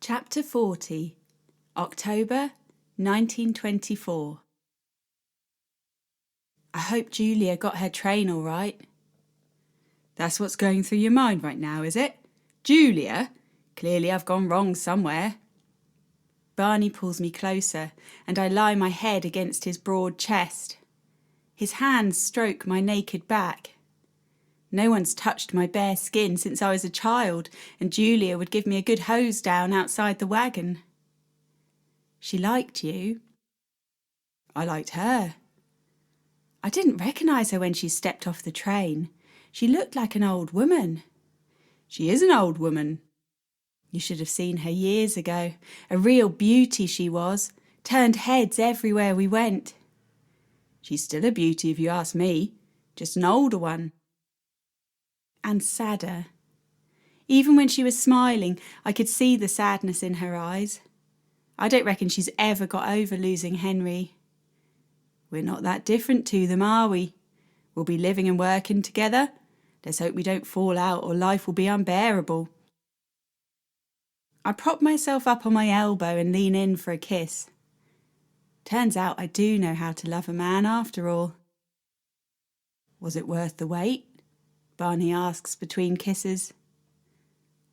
Chapter 40, October 1924. I hope Julia got her train all right. That's what's going through your mind right now, is it? Julia? Clearly I've gone wrong somewhere. Barney pulls me closer, and I lie my head against his broad chest. His hands stroke my naked back. No one's touched my bare skin since I was a child, and Julia would give me a good hose down outside the wagon. She liked you. I liked her. I didn't recognise her when she stepped off the train. She looked like an old woman. She is an old woman. You should have seen her years ago. A real beauty she was, turned heads everywhere we went. She's still a beauty if you ask me, just an older one. And sadder. Even when she was smiling, I could see the sadness in her eyes. I don't reckon she's ever got over losing Henry. We're not that different to them, are we? We'll be living and working together. Let's hope we don't fall out or life will be unbearable. I prop myself up on my elbow and lean in for a kiss. Turns out I do know how to love a man after all. Was it worth the wait? Barney asks between kisses.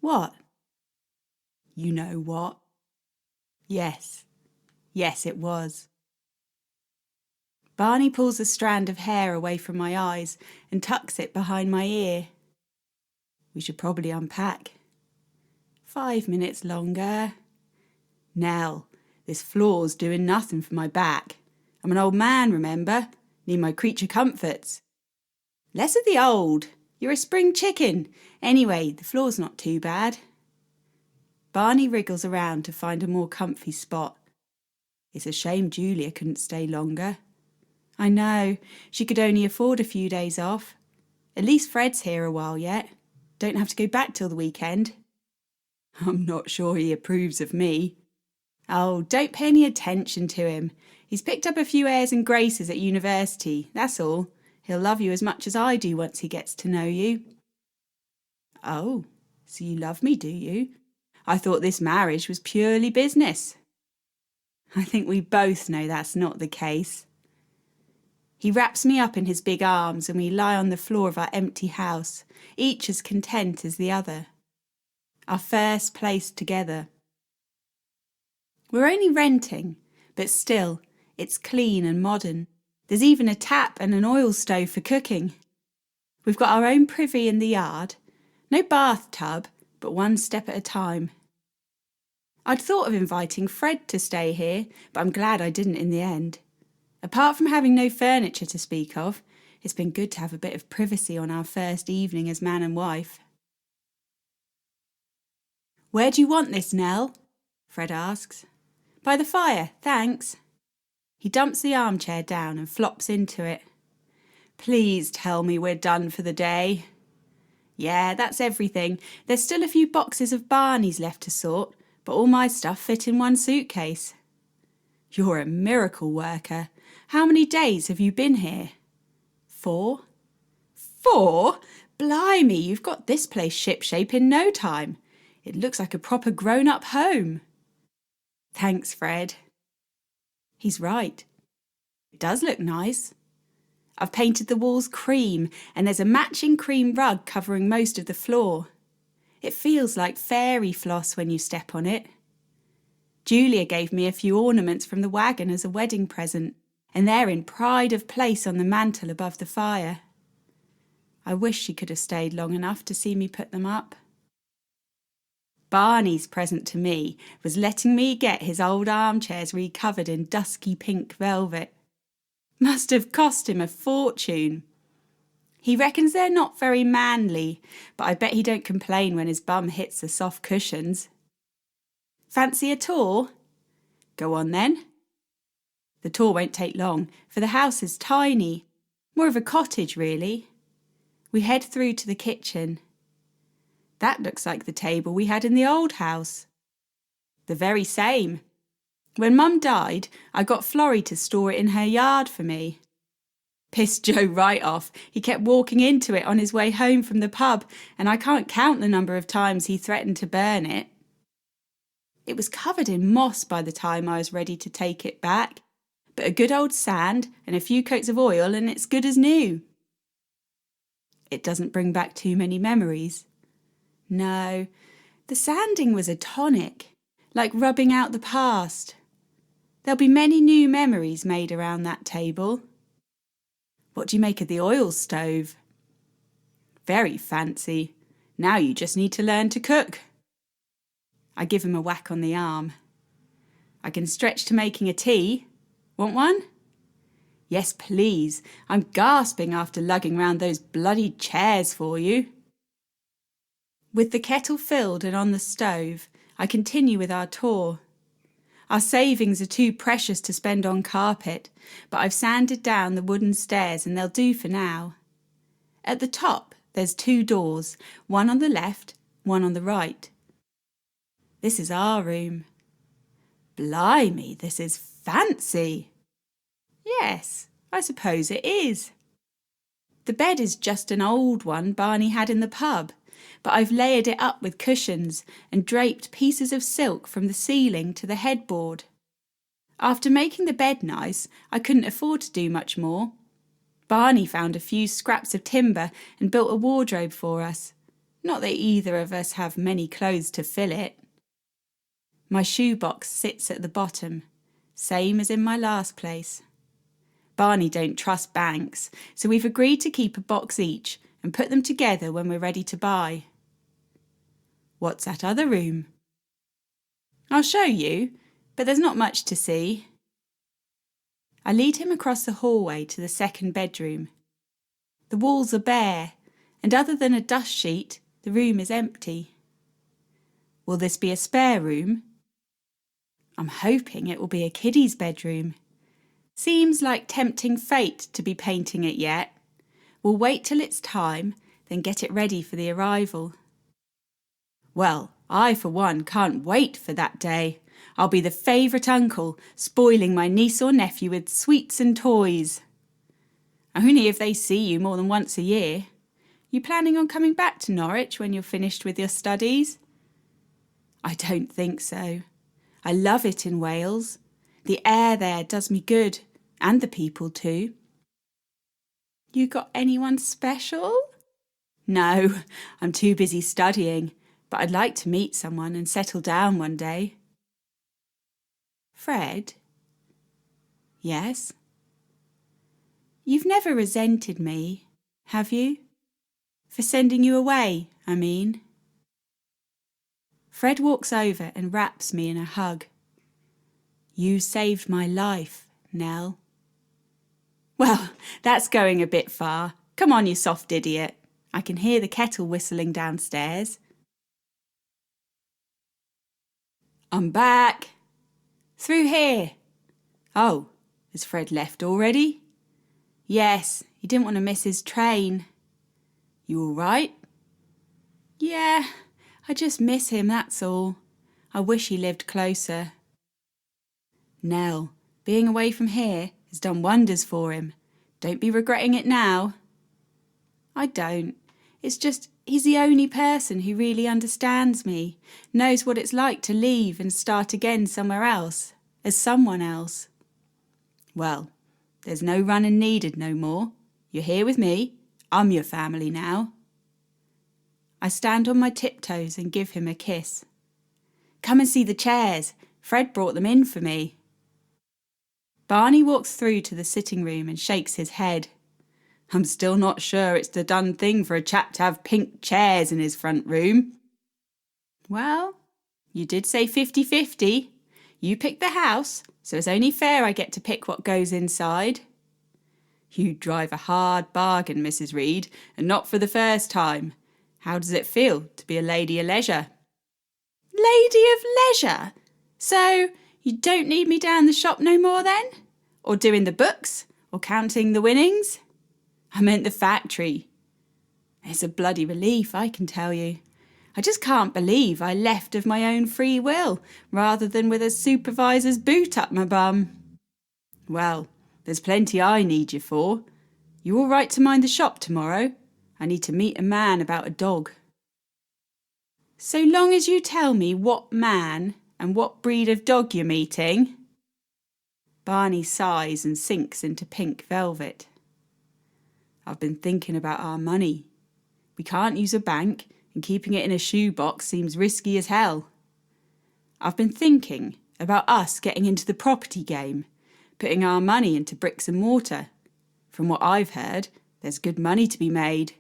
What? You know what? Yes. Yes, it was. Barney pulls a strand of hair away from my eyes and tucks it behind my ear. We should probably unpack. 5 minutes longer. Nell, this floor's doing nothing for my back. I'm an old man, remember? Need my creature comforts. Less of the old. You're a spring chicken. Anyway, the floor's not too bad. Barney wriggles around to find a more comfy spot. It's a shame Julia couldn't stay longer. I know, she could only afford a few days off. At least Fred's here a while yet. Don't have to go back till the weekend. I'm not sure he approves of me. Oh, don't pay any attention to him. He's picked up a few airs and graces at university, that's all. He'll love you as much as I do once he gets to know you. Oh, so you love me, do you? I thought this marriage was purely business. I think we both know that's not the case. He wraps me up in his big arms and we lie on the floor of our empty house, each as content as the other. Our first place together. We're only renting, but still, it's clean and modern. There's even a tap and an oil stove for cooking. We've got our own privy in the yard. No bathtub, but one step at a time. I'd thought of inviting Fred to stay here, but I'm glad I didn't in the end. Apart from having no furniture to speak of, it's been good to have a bit of privacy on our first evening as man and wife. Where do you want this, Nell? Fred asks. By the fire, thanks. He dumps the armchair down and flops into it. Please tell me we're done for the day. Yeah, that's everything. There's still a few boxes of Barney's left to sort, but all my stuff fit in one suitcase. You're a miracle worker. How many days have you been here? 4? 4? Blimey, you've got this place shipshape in no time. It looks like a proper grown-up home. Thanks, Fred. He's right. It does look nice. I've painted the walls cream and there's a matching cream rug covering most of the floor. It feels like fairy floss when you step on it. Julia gave me a few ornaments from the wagon as a wedding present, and they're in pride of place on the mantel above the fire. I wish she could have stayed long enough to see me put them up. Barney's present to me was letting me get his old armchairs recovered in dusky pink velvet. Must have cost him a fortune. He reckons they're not very manly, but I bet he don't complain when his bum hits the soft cushions. Fancy a tour? Go on then. The tour won't take long, for the house is tiny, more of a cottage really. We head through to the kitchen. That looks like the table we had in the old house. The very same. When Mum died, I got Florrie to store it in her yard for me. Pissed Joe right off. He kept walking into it on his way home from the pub, and I can't count the number of times he threatened to burn it. It was covered in moss by the time I was ready to take it back, but a good old sand and a few coats of oil and it's good as new. It doesn't bring back too many memories. No, the sanding was a tonic, like rubbing out the past. There'll be many new memories made around that table. What do you make of the oil stove? Very fancy. Now you just need to learn to cook. I give him a whack on the arm. I can stretch to making a tea. Want one? Yes, please. I'm gasping after lugging round those bloody chairs for you. With the kettle filled and on the stove, I continue with our tour. Our savings are too precious to spend on carpet, but I've sanded down the wooden stairs and they'll do for now. At the top, there's 2 doors, one on the left, one on the right. This is our room. Blimey, this is fancy. Yes, I suppose it is. The bed is just an old one Barney had in the pub, but I've layered it up with cushions and draped pieces of silk from the ceiling to the headboard. After making the bed nice, I couldn't afford to do much more. Barney found a few scraps of timber and built a wardrobe for us. Not that either of us have many clothes to fill it. My shoebox sits at the bottom, same as in my last place. Barney don't trust banks, so we've agreed to keep a box each and put them together when we're ready to buy. What's that other room? I'll show you, but there's not much to see. I lead him across the hallway to the second bedroom. The walls are bare, and other than a dust sheet, the room is empty. Will this be a spare room? I'm hoping it will be a kiddie's bedroom. Seems like tempting fate to be painting it yet. We'll wait till it's time, then get it ready for the arrival. Well, I for one can't wait for that day. I'll be the favourite uncle, spoiling my niece or nephew with sweets and toys. Only if they see you more than once a year. You planning on coming back to Norwich when you're finished with your studies? I don't think so. I love it in Wales. The air there does me good, and the people too. You got anyone special? No, I'm too busy studying, but I'd like to meet someone and settle down one day. Fred? Yes? You've never resented me, have you? For sending you away, I mean. Fred walks over and wraps me in a hug. You saved my life, Nell. Well, that's going a bit far. Come on, you soft idiot. I can hear the kettle whistling downstairs. I'm back. Through here. Oh, has Fred left already? Yes, he didn't want to miss his train. You all right? Yeah, I just miss him, that's all. I wish he lived closer. Nell, being away from here has done wonders for him. Don't be regretting it now. I don't. It's just he's the only person who really understands me, knows what it's like to leave and start again somewhere else, as someone else. Well, there's no running needed no more. You're here with me. I'm your family now. I stand on my tiptoes and give him a kiss. Come and see the chairs. Fred brought them in for me. Barney walks through to the sitting room and shakes his head. I'm still not sure it's the done thing for a chap to have pink chairs in his front room. Well, you did say 50-50. You picked the house, so it's only fair I get to pick what goes inside. You drive a hard bargain, Mrs. Reed, and not for the first time. How does it feel to be a lady of leisure? Lady of leisure? So you don't need me down the shop no more then? Or doing the books? Or counting the winnings? I meant the factory. It's a bloody relief, I can tell you. I just can't believe I left of my own free will, rather than with a supervisor's boot up my bum. Well, there's plenty I need you for. You all right to mind the shop tomorrow? I need to meet a man about a dog. So long as you tell me what man And what breed of dog you're meeting? Barney sighs and sinks into pink velvet. I've been thinking about our money. We can't use a bank, and keeping it in a shoebox seems risky as hell. I've been thinking about us getting into the property game, putting our money into bricks and mortar. From what I've heard, there's good money to be made.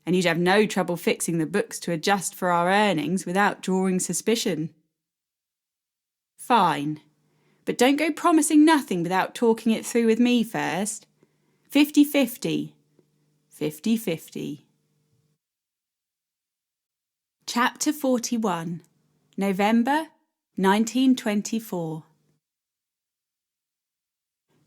And you'd have no trouble fixing the books to adjust for our earnings without drawing suspicion. Fine, but don't go promising nothing without talking it through with me first. 50-50. 50-50. Chapter 41. November 1924.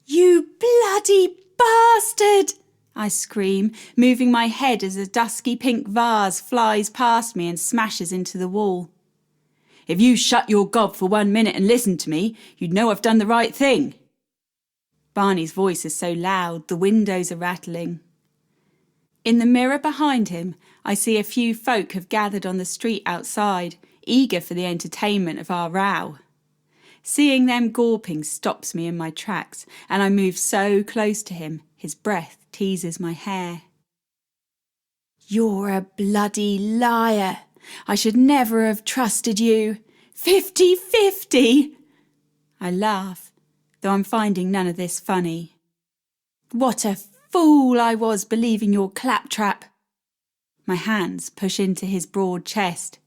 You bloody bastard! I scream, moving my head as a dusky pink vase flies past me and smashes into the wall. If you shut your gob for 1 minute and listen to me, you'd know I've done the right thing. Barney's voice is so loud, the windows are rattling. In the mirror behind him, I see a few folk have gathered on the street outside, eager for the entertainment of our row. Seeing them gawping stops me in my tracks, and I move so close to him, his breath teases my hair. You're a bloody liar. I should never have trusted you. 50-50. I laugh, though I'm finding none of this funny. What a fool I was believing your claptrap. My hands push into his broad chest.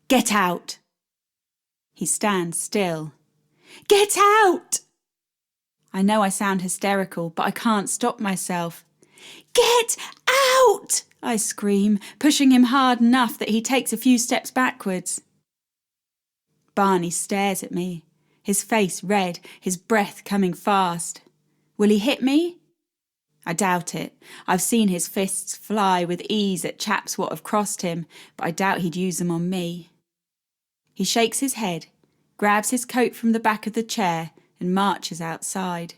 Get out. He stands still. Get out! I know I sound hysterical, but I can't stop myself. Get out! I scream, pushing him hard enough that he takes a few steps backwards. Barney stares at me, his face red, his breath coming fast. Will he hit me? I doubt it. I've seen his fists fly with ease at chaps what have crossed him, but I doubt he'd use them on me. He shakes his head, grabs his coat from the back of the chair and marches outside.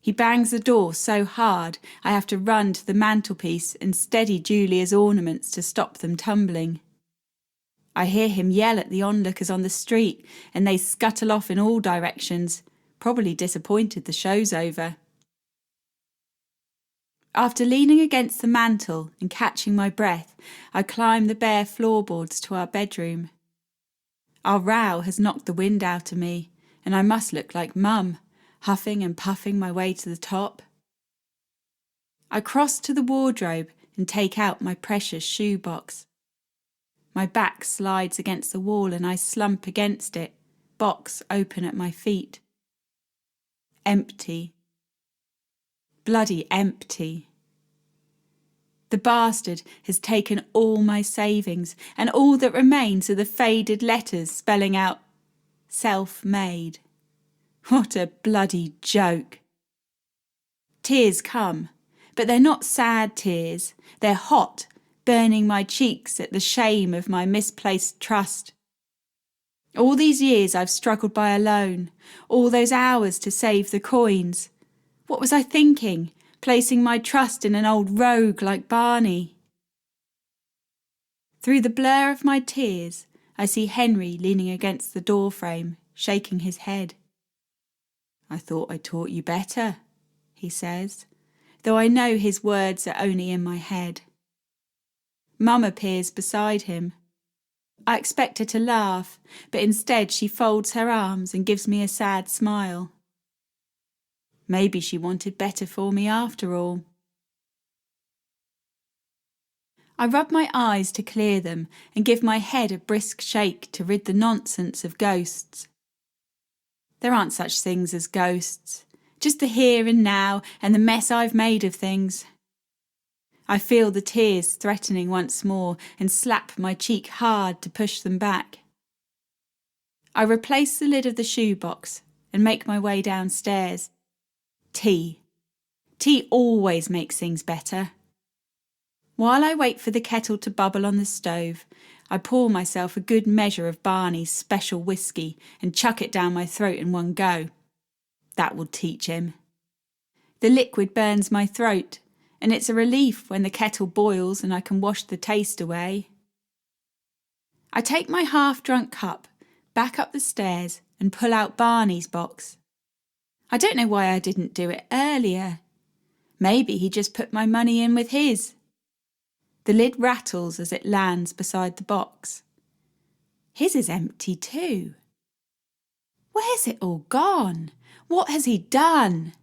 He bangs the door so hard I have to run to the mantelpiece and steady Julia's ornaments to stop them tumbling. I hear him yell at the onlookers on the street and they scuttle off in all directions, probably disappointed the show's over. After leaning against the mantel and catching my breath, I climb the bare floorboards to our bedroom. Our row has knocked the wind out of me, and I must look like Mum, huffing and puffing my way to the top. I cross to the wardrobe and take out my precious shoebox. My back slides against the wall and I slump against it, box open at my feet. Empty. Bloody empty. The bastard has taken all my savings, and all that remains are the faded letters spelling out self-made. What a bloody joke. Tears come, but they're not sad tears. They're hot, burning my cheeks at the shame of my misplaced trust. All these years I've struggled by alone, all those hours to save the coins. What was I thinking, placing my trust in an old rogue like Barney? Through the blur of my tears, I see Henry leaning against the door frame, shaking his head. I thought I taught you better, he says, though I know his words are only in my head. Mum appears beside him. I expect her to laugh, but instead she folds her arms and gives me a sad smile. Maybe she wanted better for me after all. I rub my eyes to clear them and give my head a brisk shake to rid the nonsense of ghosts. There aren't such things as ghosts, just the here and now and the mess I've made of things. I feel the tears threatening once more and slap my cheek hard to push them back. I replace the lid of the shoebox and make my way downstairs. Tea. Tea always makes things better. While I wait for the kettle to bubble on the stove, I pour myself a good measure of Barney's special whiskey and chuck it down my throat in one go. That will teach him. The liquid burns my throat, and it's a relief when the kettle boils and I can wash the taste away. I take my half-drunk cup, back up the stairs and pull out Barney's box. I don't know why I didn't do it earlier. Maybe he just put my money in with his. The lid rattles as it lands beside the box. His is empty too. Where's it all gone? What has he done?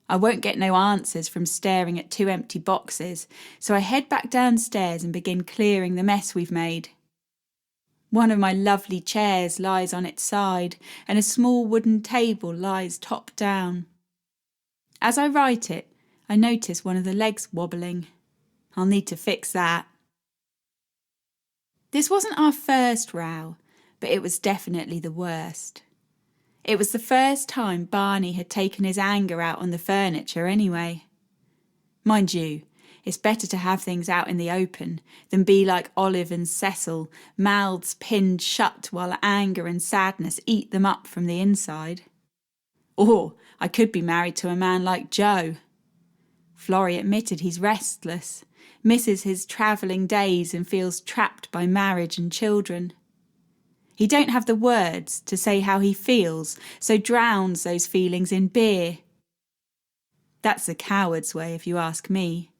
I won't get no answers from staring at two empty boxes, so I head back downstairs and begin clearing the mess we've made. One of my lovely chairs lies on its side, and a small wooden table lies top down. As I write it, I notice one of the legs wobbling. I'll need to fix that. This wasn't our first row, but it was definitely the worst. It was the first time Barney had taken his anger out on the furniture anyway. Mind you, it's better to have things out in the open than be like Olive and Cecil, mouths pinned shut while anger and sadness eat them up from the inside. Or I could be married to a man like Joe. Florrie admitted he's restless, misses his travelling days and feels trapped by marriage and children. He don't have the words to say how he feels, so drowns those feelings in beer. That's a coward's way, if you ask me.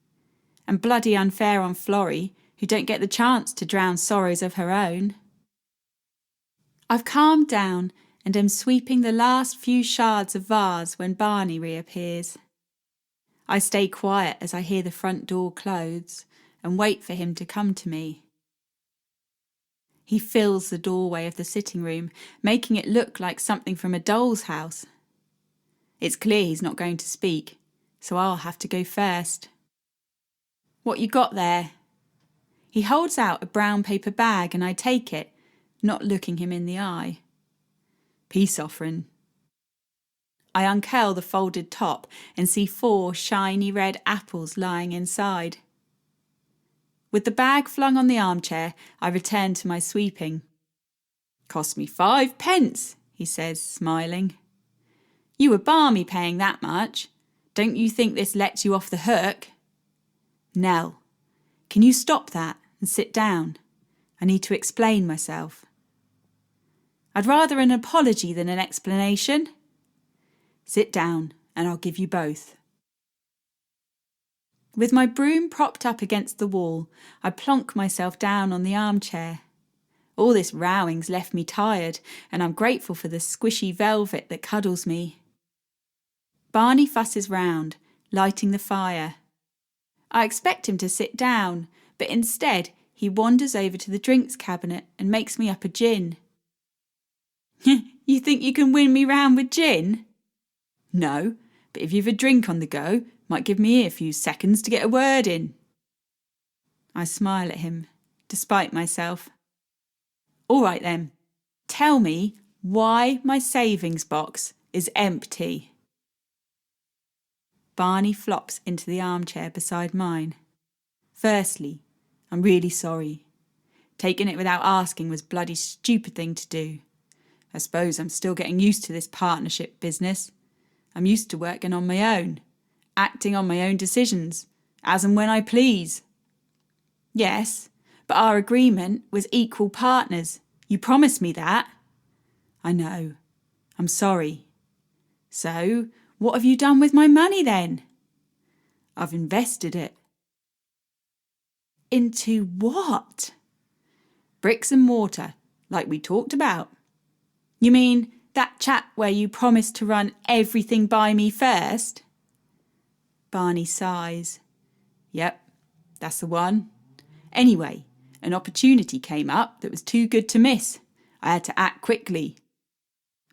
And bloody unfair on Florrie, who don't get the chance to drown sorrows of her own. I've calmed down and am sweeping the last few shards of vase when Barney reappears. I stay quiet as I hear the front door close and wait for him to come to me. He fills the doorway of the sitting room, making it look like something from a doll's house. It's clear he's not going to speak, so I'll have to go first. What you got there? He holds out a brown paper bag and I take it, not looking him in the eye. Peace offering. I uncurl the folded top and see 4 shiny red apples lying inside. With the bag flung on the armchair, I return to my sweeping. Cost me 5 pence, he says, smiling. You were balmy paying that much. Don't you think this lets you off the hook? Nell, can you stop that and sit down? I need to explain myself. I'd rather an apology than an explanation. Sit down and I'll give you both. With my broom propped up against the wall, I plonk myself down on the armchair. All this rowing's left me tired, and I'm grateful for the squishy velvet that cuddles me. Barney fusses round, lighting the fire. I expect him to sit down, but instead he wanders over to the drinks cabinet and makes me up a gin. You think you can win me round with gin? No, but if you've a drink on the go, might give me a few seconds to get a word in. I smile at him, despite myself. All right then, tell me why my savings box is empty. Barney flops into the armchair beside mine. Firstly, I'm really sorry. Taking it without asking was a bloody stupid thing to do. I suppose I'm still getting used to this partnership business. I'm used to working on my own, acting on my own decisions, as and when I please. Yes, but our agreement was equal partners. You promised me that. I know. I'm sorry. So, what have you done with my money then? I've invested it. Into what? Bricks and mortar, like we talked about. You mean that chat where you promised to run everything by me first? Barney sighs. Yep, that's the one. Anyway, an opportunity came up that was too good to miss. I had to act quickly.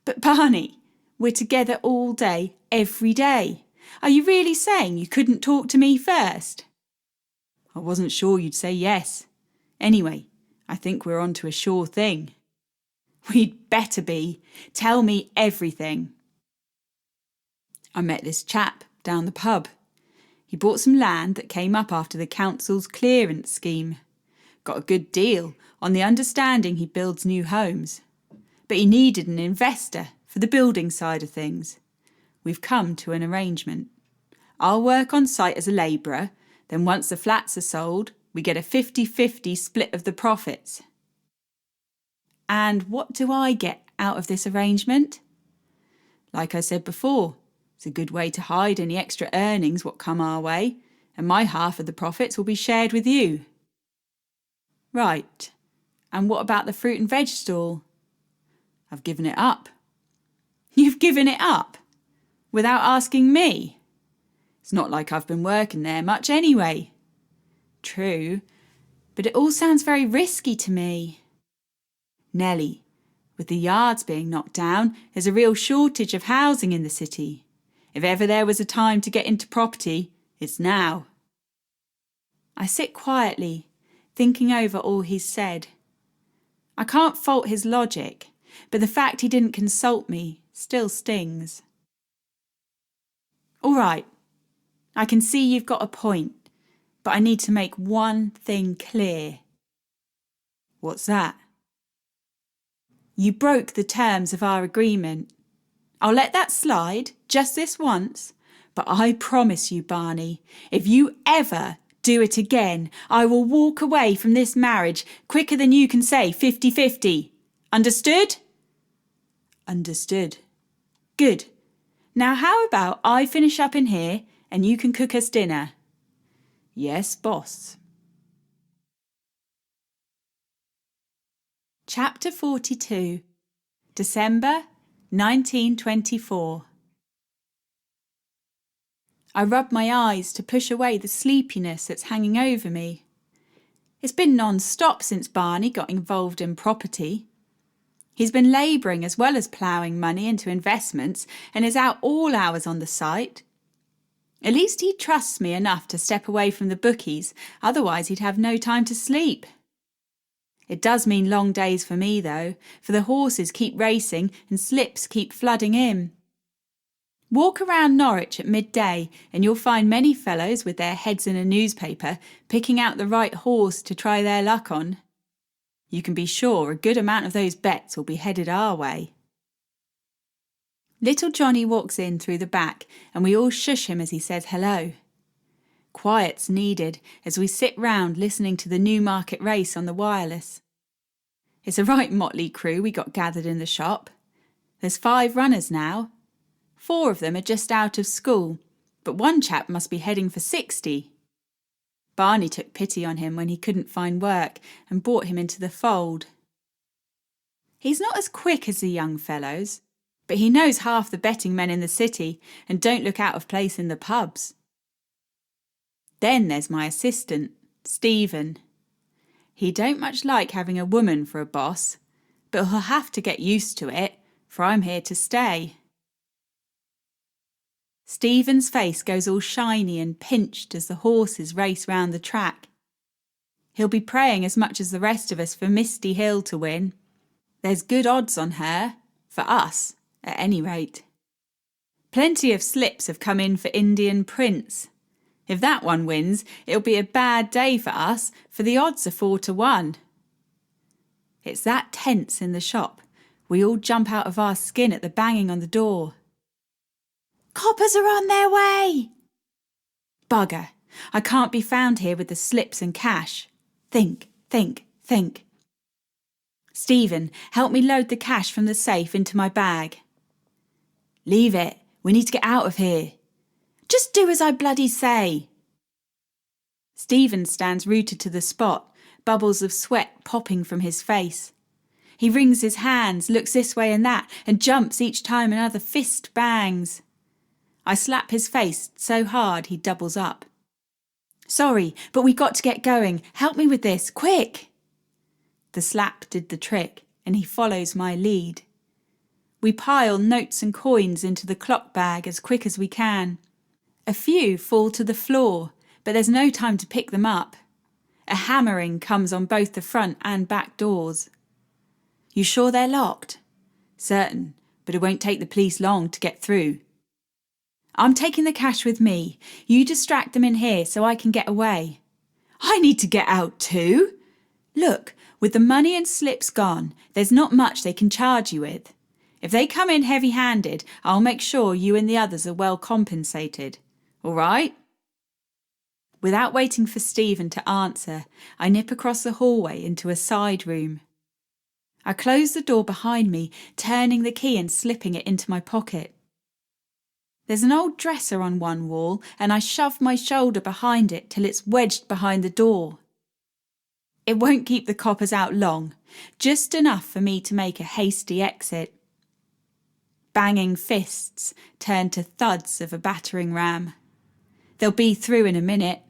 But Barney, we're together all day, every day. Are you really saying you couldn't talk to me first? I wasn't sure you'd say yes. Anyway, I think we're on to a sure thing. We'd better be. Tell me everything. I met this chap down the pub. He bought some land that came up after the council's clearance scheme. Got a good deal on the understanding he builds new homes. But he needed an investor for the building side of things. We've come to an arrangement. I'll work on site as a labourer, then once the flats are sold, we get a 50-50 split of the profits. And what do I get out of this arrangement? Like I said before, it's a good way to hide any extra earnings what come our way, and my half of the profits will be shared with you. Right, and what about the fruit and veg stall? I've given it up. You've given it up? Without asking me? It's not like I've been working there much anyway. True, but it all sounds very risky to me. Nellie, with the yards being knocked down, there's a real shortage of housing in the city. If ever there was a time to get into property, it's now. I sit quietly, thinking over all he's said. I can't fault his logic, but the fact he didn't consult me still stings. All right, I can see you've got a point, but I need to make one thing clear. What's that? You broke the terms of our agreement. I'll let that slide, just this once, but I promise you, Barney, if you ever do it again, I will walk away from this marriage quicker than you can say 50-50. Understood? Understood. Good. Now how about I finish up in here and you can cook us dinner? Yes, boss. Chapter 42, December 1924. I rub my eyes to push away the sleepiness that's hanging over me. It's been non-stop since Barney got involved in property. He's been labouring as well as ploughing money into investments and is out all hours on the site. At least he trusts me enough to step away from the bookies, otherwise he'd have no time to sleep. It does mean long days for me though, for the horses keep racing and slips keep flooding in. Walk around Norwich at midday and you'll find many fellows with their heads in a newspaper picking out the right horse to try their luck on. You can be sure a good amount of those bets will be headed our way. Little Johnny walks in through the back and we all shush him as he says hello. Quiet's needed as we sit round listening to the Newmarket race on the wireless. It's a right motley crew we got gathered in the shop. There's 5 runners now. 4 of them are just out of school, but one chap must be heading for 60. Barney took pity on him when he couldn't find work and brought him into the fold. He's not as quick as the young fellows, but he knows half the betting men in the city and don't look out of place in the pubs. Then there's my assistant, Stephen. He don't much like having a woman for a boss, but he'll have to get used to it, for I'm here to stay. Stephen's face goes all shiny and pinched as the horses race round the track. He'll be praying as much as the rest of us for Misty Hill to win. There's good odds on her, for us, at any rate. Plenty of slips have come in for Indian Prince. If that one wins, it'll be a bad day for us, for the odds are 4-1. It's that tense in the shop. We all jump out of our skin at the banging on the door. Coppers are on their way! Bugger, I can't be found here with the slips and cash. Think. Stephen, help me load the cash from the safe into my bag. Leave it, we need to get out of here. Just do as I bloody say. Stephen stands rooted to the spot, bubbles of sweat popping from his face. He wrings his hands, looks this way and that, and jumps each time another fist bangs. I slap his face so hard he doubles up. Sorry, but we got to get going. Help me with this, quick! The slap did the trick, and he follows my lead. We pile notes and coins into the clock bag as quick as we can. A few fall to the floor, but there's no time to pick them up. A hammering comes on both the front and back doors. You sure they're locked? Certain, but it won't take the police long to get through. I'm taking the cash with me. You distract them in here so I can get away. I need to get out too. Look, with the money and slips gone, there's not much they can charge you with. If they come in heavy-handed, I'll make sure you and the others are well compensated. All right? Without waiting for Stephen to answer, I nip across the hallway into a side room. I close the door behind me, turning the key and slipping it into my pocket. There's an old dresser on one wall, and I shove my shoulder behind it till it's wedged behind the door. It won't keep the coppers out long, just enough for me to make a hasty exit. Banging fists turn to thuds of a battering ram. They'll be through in a minute.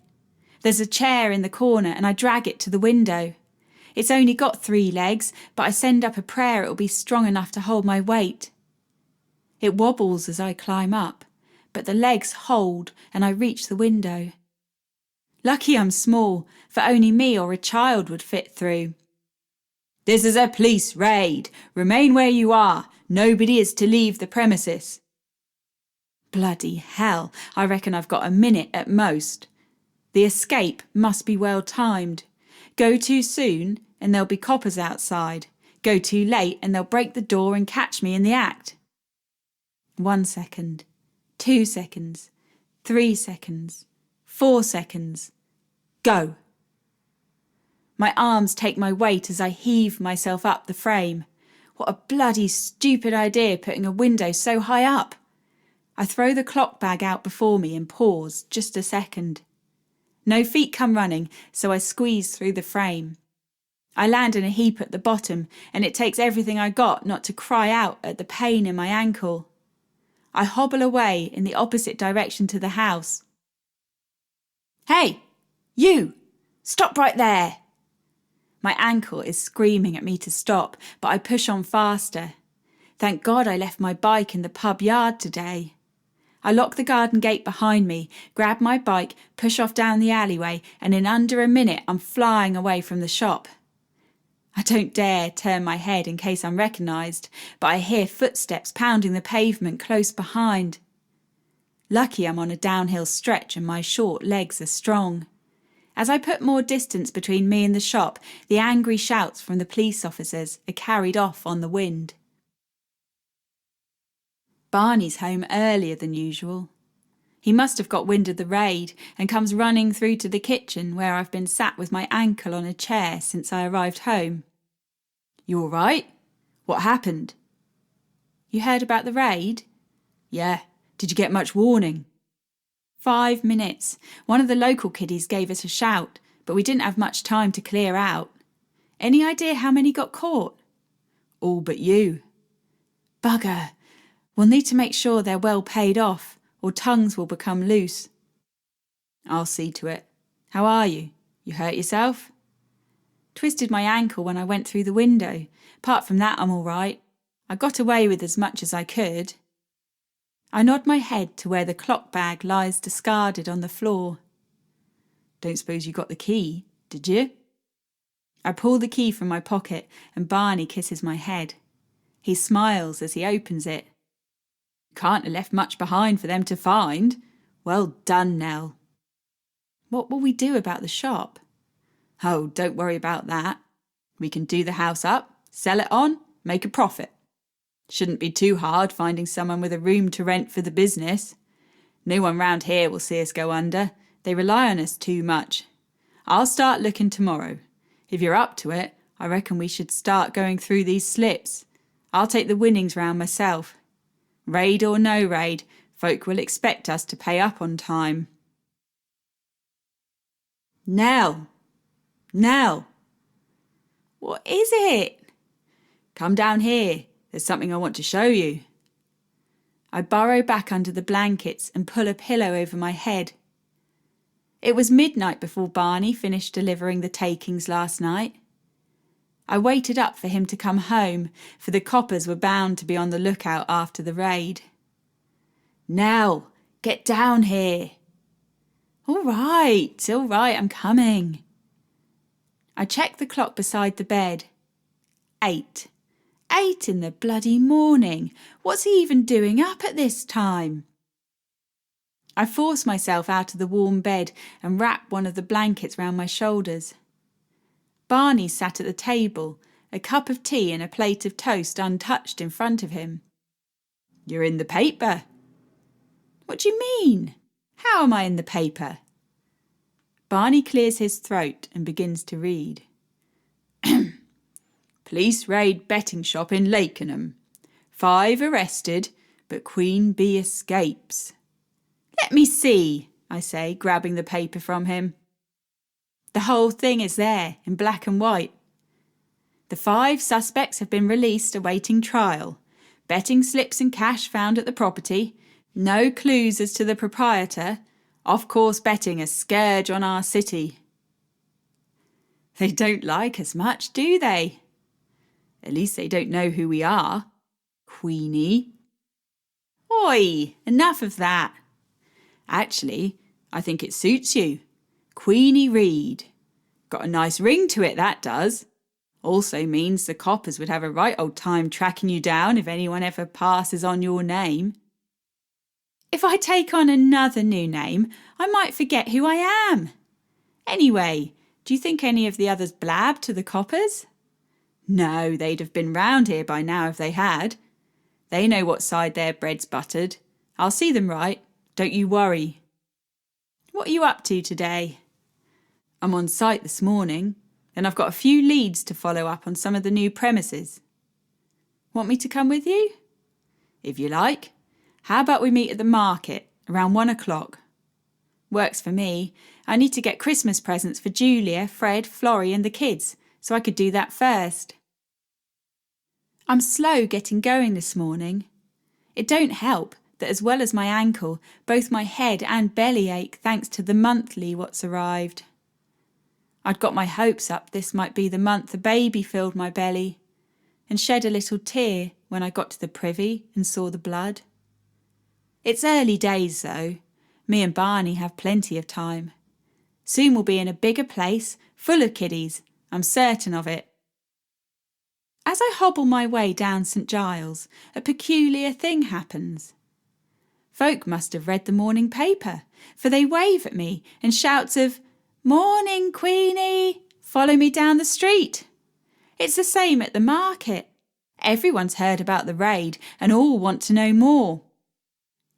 There's a chair in the corner and I drag it to the window. It's only got 3 legs, but I send up a prayer it'll be strong enough to hold my weight. It wobbles as I climb up, but the legs hold and I reach the window. Lucky I'm small, for only me or a child would fit through. "This is a police raid. Remain where you are. Nobody is to leave the premises." Bloody hell, I reckon I've got a minute at most. The escape must be well timed. Go too soon and there'll be coppers outside. Go too late and they'll break the door and catch me in the act. 1 second, 2 seconds, 3 seconds, 4 seconds. Go! My arms take my weight as I heave myself up the frame. What a bloody stupid idea putting a window so high up. I throw the clock bag out before me and pause just a second. No feet come running, so I squeeze through the frame. I land in a heap at the bottom, and it takes everything I got not to cry out at the pain in my ankle. I hobble away in the opposite direction to the house. "Hey, you! Stop right there!" My ankle is screaming at me to stop, but I push on faster. Thank God I left my bike in the pub yard today. I lock the garden gate behind me, grab my bike, push off down the alleyway, and in under a minute I'm flying away from the shop. I don't dare turn my head in case I'm recognised, but I hear footsteps pounding the pavement close behind. Lucky I'm on a downhill stretch and my short legs are strong. As I put more distance between me and the shop, the angry shouts from the police officers are carried off on the wind. Barney's home earlier than usual. He must have got wind of the raid and comes running through to the kitchen where I've been sat with my ankle on a chair since I arrived home. "You all right? What happened?" "You heard about the raid?" "Yeah. Did you get much warning?" 5 minutes. One of the local kiddies gave us a shout, but we didn't have much time to clear out. Any idea how many got caught? "All but you." "Bugger. We'll need to make sure they're well paid off, or tongues will become loose." "I'll see to it. How are you? You hurt yourself?" "Twisted my ankle when I went through the window. Apart from that, I'm all right. I got away with as much as I could." I nod my head to where the clock bag lies discarded on the floor. "Don't suppose you got the key, did you?" I pull the key from my pocket and Barney kisses my head. He smiles as he opens it. "Can't have left much behind for them to find. Well done, Nell." "What will we do about the shop?" "Oh, don't worry about that. We can do the house up, sell it on, make a profit. Shouldn't be too hard finding someone with a room to rent for the business. No one round here will see us go under. They rely on us too much. I'll start looking tomorrow. If you're up to it, I reckon we should start going through these slips. I'll take the winnings round myself. Raid or no raid, folk will expect us to pay up on time." "Nell! Nell!" "What is it?" "Come down here. There's something I want to show you." I burrow back under the blankets and pull a pillow over my head. It was midnight before Barney finished delivering the takings last night. I waited up for him to come home, for the coppers were bound to be on the lookout after the raid. "Nell, get down here." All right, I'm coming." I checked the clock beside the bed. 8. 8 in the bloody morning. What's he even doing up at this time? I force myself out of the warm bed and wrap one of the blankets round my shoulders. Barney sat at the table, a cup of tea and a plate of toast untouched in front of him. "You're in the paper." "What do you mean? How am I in the paper?" Barney clears his throat and begins to read. Police raid betting shop in Lakenham. 5 arrested, but Queen Bee escapes. Let me see, I say, grabbing the paper from him. The whole thing is there, in black and white. The 5 suspects have been released awaiting trial. Betting slips and cash found at the property. No clues as to the proprietor. Off-course betting a scourge on our city. They don't like us much, do they? At least they don't know who we are. Queenie. Oi, enough of that. Actually, I think it suits you. Queenie Reed. Got a nice ring to it, that does. Also means the coppers would have a right old time tracking you down if anyone ever passes on your name. If I take on another new name, I might forget who I am. Anyway, do you think any of the others blabbed to the coppers? No, they'd have been round here by now if they had. They know what side their bread's buttered. I'll see them right. Don't you worry. What are you up to today? I'm on site this morning, and I've got a few leads to follow up on some of the new premises. Want me to come with you? If you like. How about we meet at the market around 1 o'clock? Works for me. I need to get Christmas presents for Julia, Fred, Florrie and the kids, so I could do that first. I'm slow getting going this morning. It don't help that as well as my ankle, both my head and belly ache thanks to the monthly what's arrived. I'd got my hopes up this might be the month a baby filled my belly, and shed a little tear when I got to the privy and saw the blood. It's early days though. Me and Barney have plenty of time. Soon we'll be in a bigger place, full of kiddies, I'm certain of it. As I hobble my way down St. Giles, a peculiar thing happens. Folk must have read the morning paper, for they wave at me and shouts of, "Morning, Queenie! Follow me down the street." It's the same at the market. Everyone's heard about the raid and all want to know more.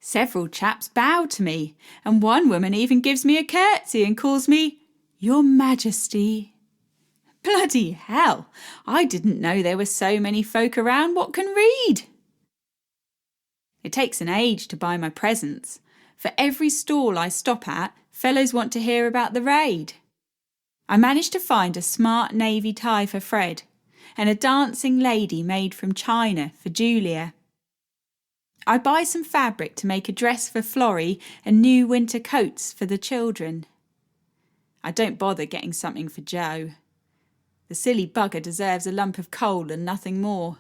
Several chaps bow to me, and one woman even gives me a curtsy and calls me "Your Majesty." Bloody hell, I didn't know there were so many folk around what can read. It takes an age to buy my presents. For every stall I stop at, fellows want to hear about the raid. I managed to find a smart navy tie for Fred and a dancing lady made from China for Julia. I buy some fabric to make a dress for Florrie and new winter coats for the children. I don't bother getting something for Joe. The silly bugger deserves a lump of coal and nothing more.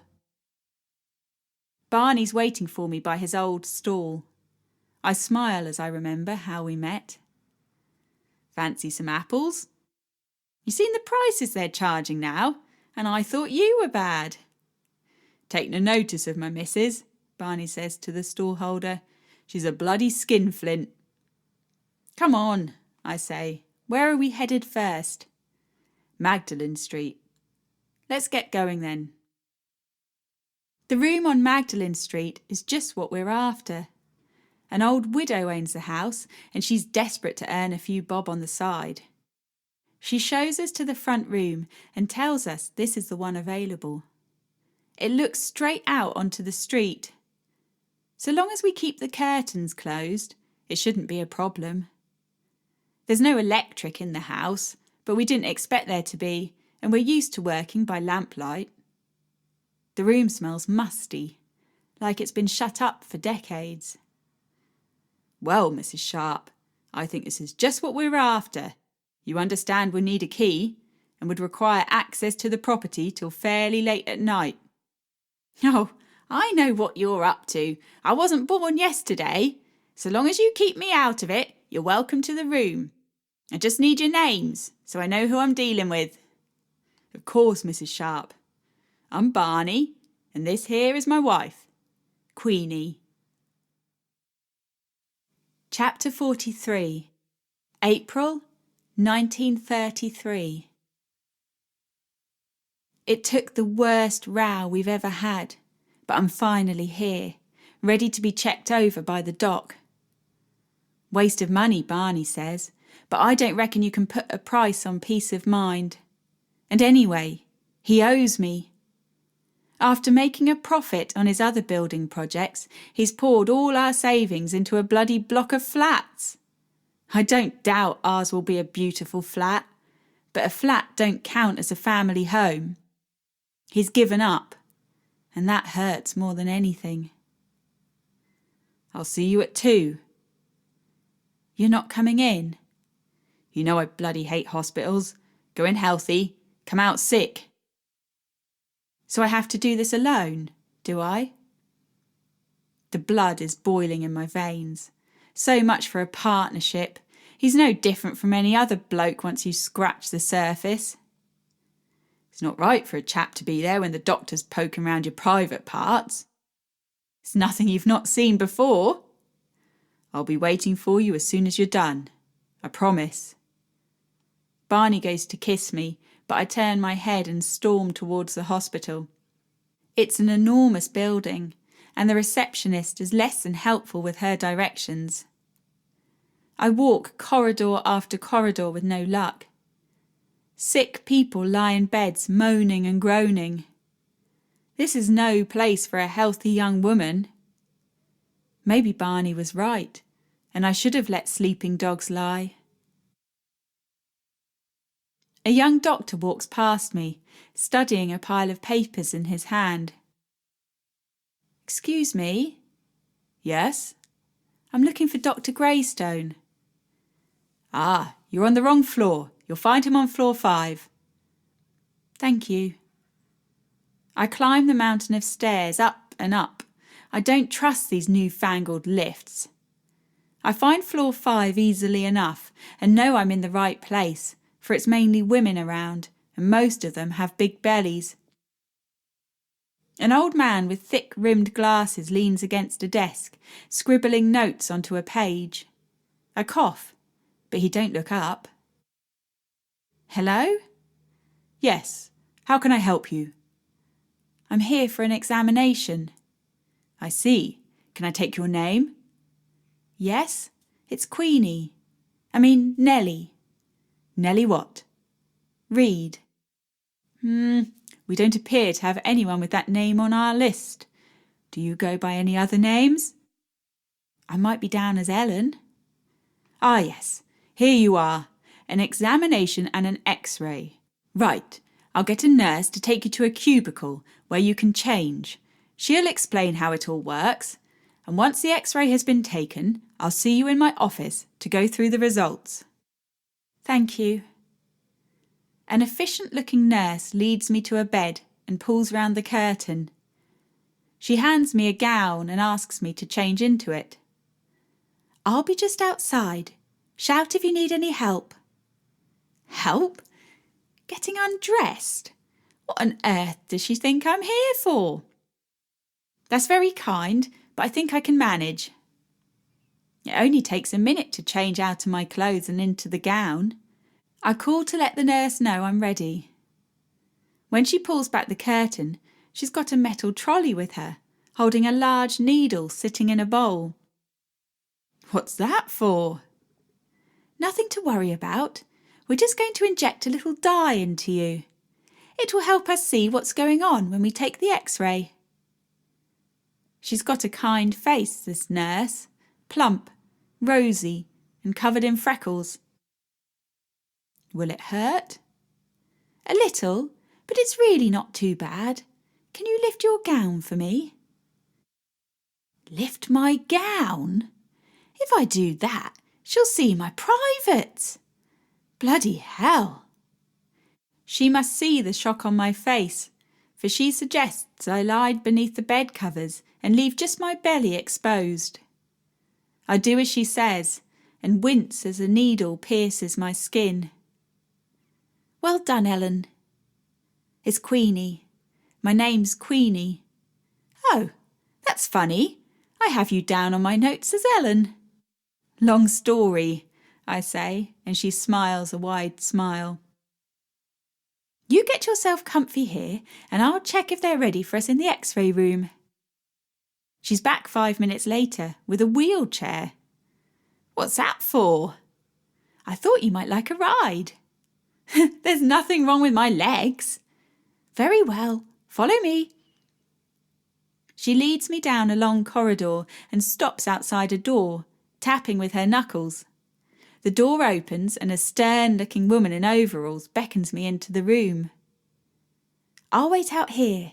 Barney's waiting for me by his old stall. I smile as I remember how we met. Fancy some apples? You seen the prices they're charging now, and I thought you were bad. Take no notice of my missus, Barney says to the stallholder. She's a bloody skinflint. Come on, I say. Where are we headed first? Magdalen Street. Let's get going then. The room on Magdalen Street is just what we're after. An old widow owns the house and she's desperate to earn a few bob on the side. She shows us to the front room and tells us this is the one available. It looks straight out onto the street. So long as we keep the curtains closed, it shouldn't be a problem. There's no electric in the house, but we didn't expect there to be, and we're used to working by lamplight. The room smells musty, like it's been shut up for decades. Well, Mrs. Sharp, I think this is just what we're after. You understand we'll need a key, and would require access to the property till fairly late at night. Oh, I know what you're up to. I wasn't born yesterday. So long as you keep me out of it, you're welcome to the room. I just need your names, so I know who I'm dealing with. Of course, Mrs. Sharp. I'm Barney, and this here is my wife, Queenie. Chapter 43. April 1933. It took the worst row we've ever had, but I'm finally here, ready to be checked over by the doc. Waste of money, Barney says, but I don't reckon you can put a price on peace of mind. And anyway, he owes me. After making a profit on his other building projects, he's poured all our savings into a bloody block of flats. I don't doubt ours will be a beautiful flat, but a flat don't count as a family home. He's given up, and that hurts more than anything. I'll see you at 2. You're not coming in? You know I bloody hate hospitals. Go in healthy, come out sick. So I have to do this alone, do I? The blood is boiling in my veins. So much for a partnership. He's no different from any other bloke once you scratch the surface. It's not right for a chap to be there when the doctor's poking round your private parts. It's nothing you've not seen before. I'll be waiting for you as soon as you're done. I promise. Barney goes to kiss me, but I turn my head and storm towards the hospital. It's an enormous building, and the receptionist is less than helpful with her directions. I walk corridor after corridor with no luck. Sick people lie in beds moaning and groaning. This is no place for a healthy young woman. Maybe Barney was right, and I should have let sleeping dogs lie. A young doctor walks past me, studying a pile of papers in his hand. Excuse me? Yes? I'm looking for Dr. Greystone. Ah, you're on the wrong floor. You'll find him on floor 5. Thank you. I climb the mountain of stairs, up and up. I don't trust these newfangled lifts. I find floor 5 easily enough and know I'm in the right place, for it's mainly women around, and most of them have big bellies. An old man with thick-rimmed glasses leans against a desk, scribbling notes onto a page. I cough, but he don't look up. Hello? Yes, how can I help you? I'm here for an examination. I see. Can I take your name? Yes, it's Nellie. Nellie what? Reed. We don't appear to have anyone with that name on our list. Do you go by any other names? I might be down as Ellen. Ah, yes. Here you are. An examination and an X-ray. Right. I'll get a nurse to take you to a cubicle where you can change. She'll explain how it all works. And once the X-ray has been taken, I'll see you in my office to go through the results. Thank you. An efficient-looking nurse leads me to a bed and pulls round the curtain. She hands me a gown and asks me to change into it. I'll be just outside. Shout if you need any help. Help? Getting undressed? What on earth does she think I'm here for? That's very kind, but I think I can manage. It only takes a minute to change out of my clothes and into the gown. I call to let the nurse know I'm ready. When she pulls back the curtain, she's got a metal trolley with her, holding a large needle sitting in a bowl. What's that for? Nothing to worry about. We're just going to inject a little dye into you. It will help us see what's going on when we take the X-ray. She's got a kind face, this nurse, plump, rosy, and covered in freckles. Will it hurt? A little, but it's really not too bad. Can you lift your gown for me? Lift my gown? If I do that, she'll see my privates. Bloody hell. She must see the shock on my face, for she suggests I lie beneath the bed covers and leave just my belly exposed. I do as she says, and wince as a needle pierces my skin. Well done, Ellen. It's Queenie. My name's Queenie. Oh, that's funny. I have you down on my notes as Ellen. Long story, I say, and she smiles a wide smile. You get yourself comfy here, and I'll check if they're ready for us in the X-ray room. She's back 5 minutes later with a wheelchair. What's that for? I thought you might like a ride. There's nothing wrong with my legs. Very well, follow me. She leads me down a long corridor and stops outside a door, tapping with her knuckles. The door opens and a stern-looking woman in overalls beckons me into the room. "I'll wait out here,"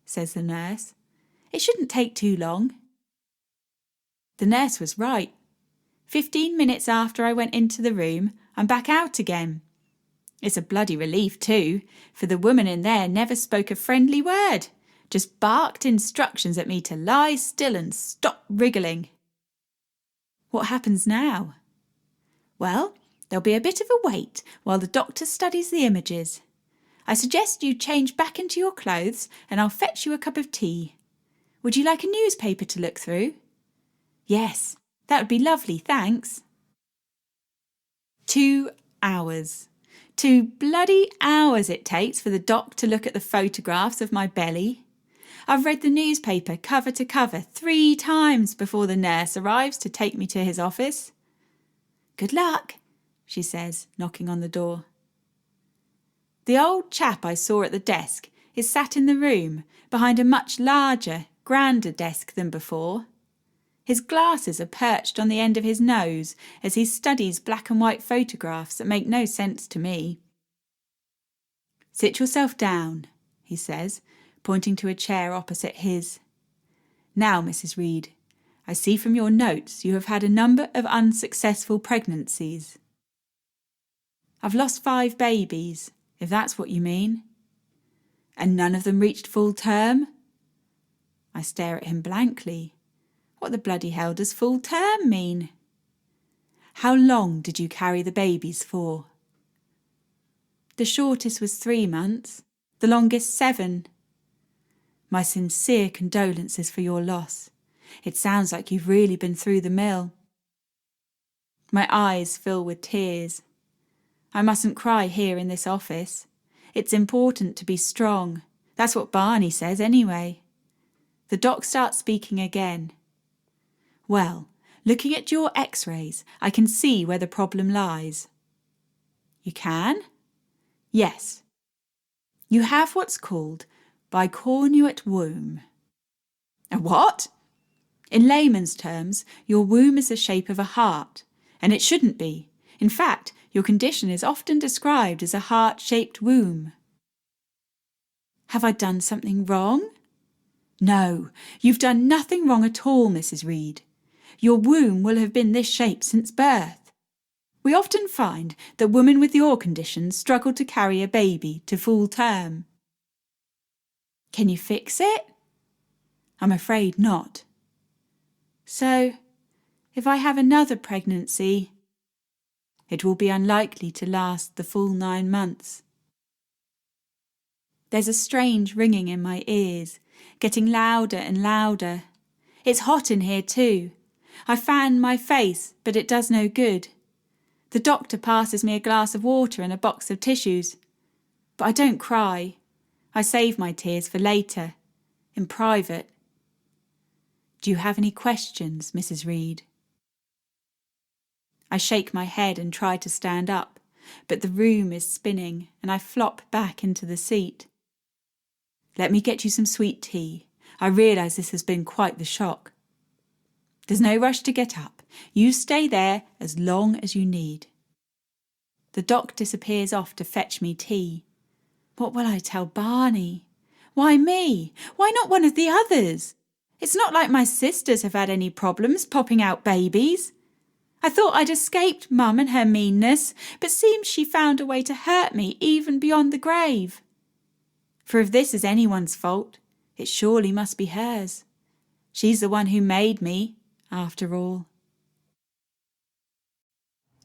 says the nurse. "It shouldn't take too long." The nurse was right. 15 minutes after I went into the room, I'm back out again. It's a bloody relief too, for the woman in there never spoke a friendly word, just barked instructions at me to lie still and stop wriggling. What happens now? Well, there'll be a bit of a wait while the doctor studies the images. I suggest you change back into your clothes and I'll fetch you a cup of tea. Would you like a newspaper to look through? Yes, that would be lovely, thanks. 2 hours. 2 bloody hours it takes for the doc to look at the photographs of my belly. I've read the newspaper cover to cover 3 times before the nurse arrives to take me to his office. "Good luck," she says, knocking on the door. The old chap I saw at the desk is sat in the room behind a much larger, grander desk than before. His glasses are perched on the end of his nose as he studies black and white photographs that make no sense to me. "Sit yourself down," he says, pointing to a chair opposite his. "Now, Mrs. Reed, I see from your notes you have had a number of unsuccessful pregnancies." "I've lost 5 babies, if that's what you mean." "And none of them reached full term?" I stare at him blankly. What the bloody hell does full term mean? "How long did you carry the babies for?" "The shortest was 3 months, the longest 7. "My sincere condolences for your loss. It sounds like you've really been through the mill." My eyes fill with tears. I mustn't cry here in this office. It's important to be strong. That's what Barney says anyway. The doc starts speaking again. "Well, looking at your x-rays, I can see where the problem lies." "You can?" "Yes. You have what's called bicornuate womb." "A what?" "In layman's terms, your womb is the shape of a heart, and it shouldn't be. In fact, your condition is often described as a heart-shaped womb." "Have I done something wrong?" "No, you've done nothing wrong at all, Mrs. Reed. Your womb will have been this shape since birth. We often find that women with your condition struggle to carry a baby to full term." "Can you fix it?" "I'm afraid not." "So, if I have another pregnancy?" "It will be unlikely to last the full 9 months." There's a strange ringing in my ears, getting louder and louder. It's hot in here too. I fan my face, but it does no good. The doctor passes me a glass of water and a box of tissues. But I don't cry. I save my tears for later, in private. "Do you have any questions, Mrs. Reed?" I shake my head and try to stand up, but the room is spinning and I flop back into the seat. "Let me get you some sweet tea. I realise this has been quite the shock." "There's no rush to get up. You stay there as long as you need." The doc disappears off to fetch me tea. What will I tell Barney? Why me? Why not one of the others? It's not like my sisters have had any problems popping out babies. I thought I'd escaped Mum and her meanness, but seems she found a way to hurt me even beyond the grave. For if this is anyone's fault, it surely must be hers. She's the one who made me, after all.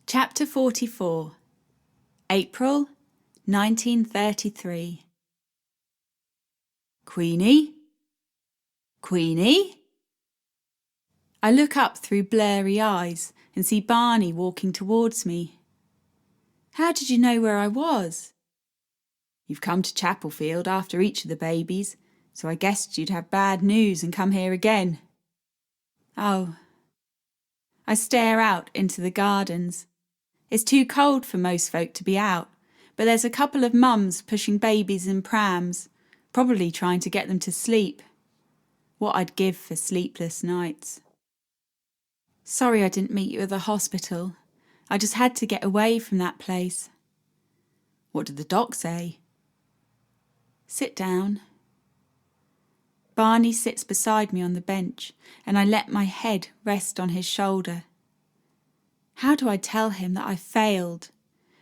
Chapter 44. April 1933. "Queenie? Queenie?" I look up through blurry eyes and see Barney walking towards me. "How did you know where I was?" "You've come to Chapelfield after each of the babies, so I guessed you'd have bad news and come here again." "Oh." I stare out into the gardens. It's too cold for most folk to be out, but there's a couple of mums pushing babies in prams, probably trying to get them to sleep. What I'd give for sleepless nights. Sorry I didn't meet you at the hospital. I just had to get away from that place. What did the doc say? Sit down. Barney sits beside me on the bench, and I let my head rest on his shoulder. How do I tell him that I failed,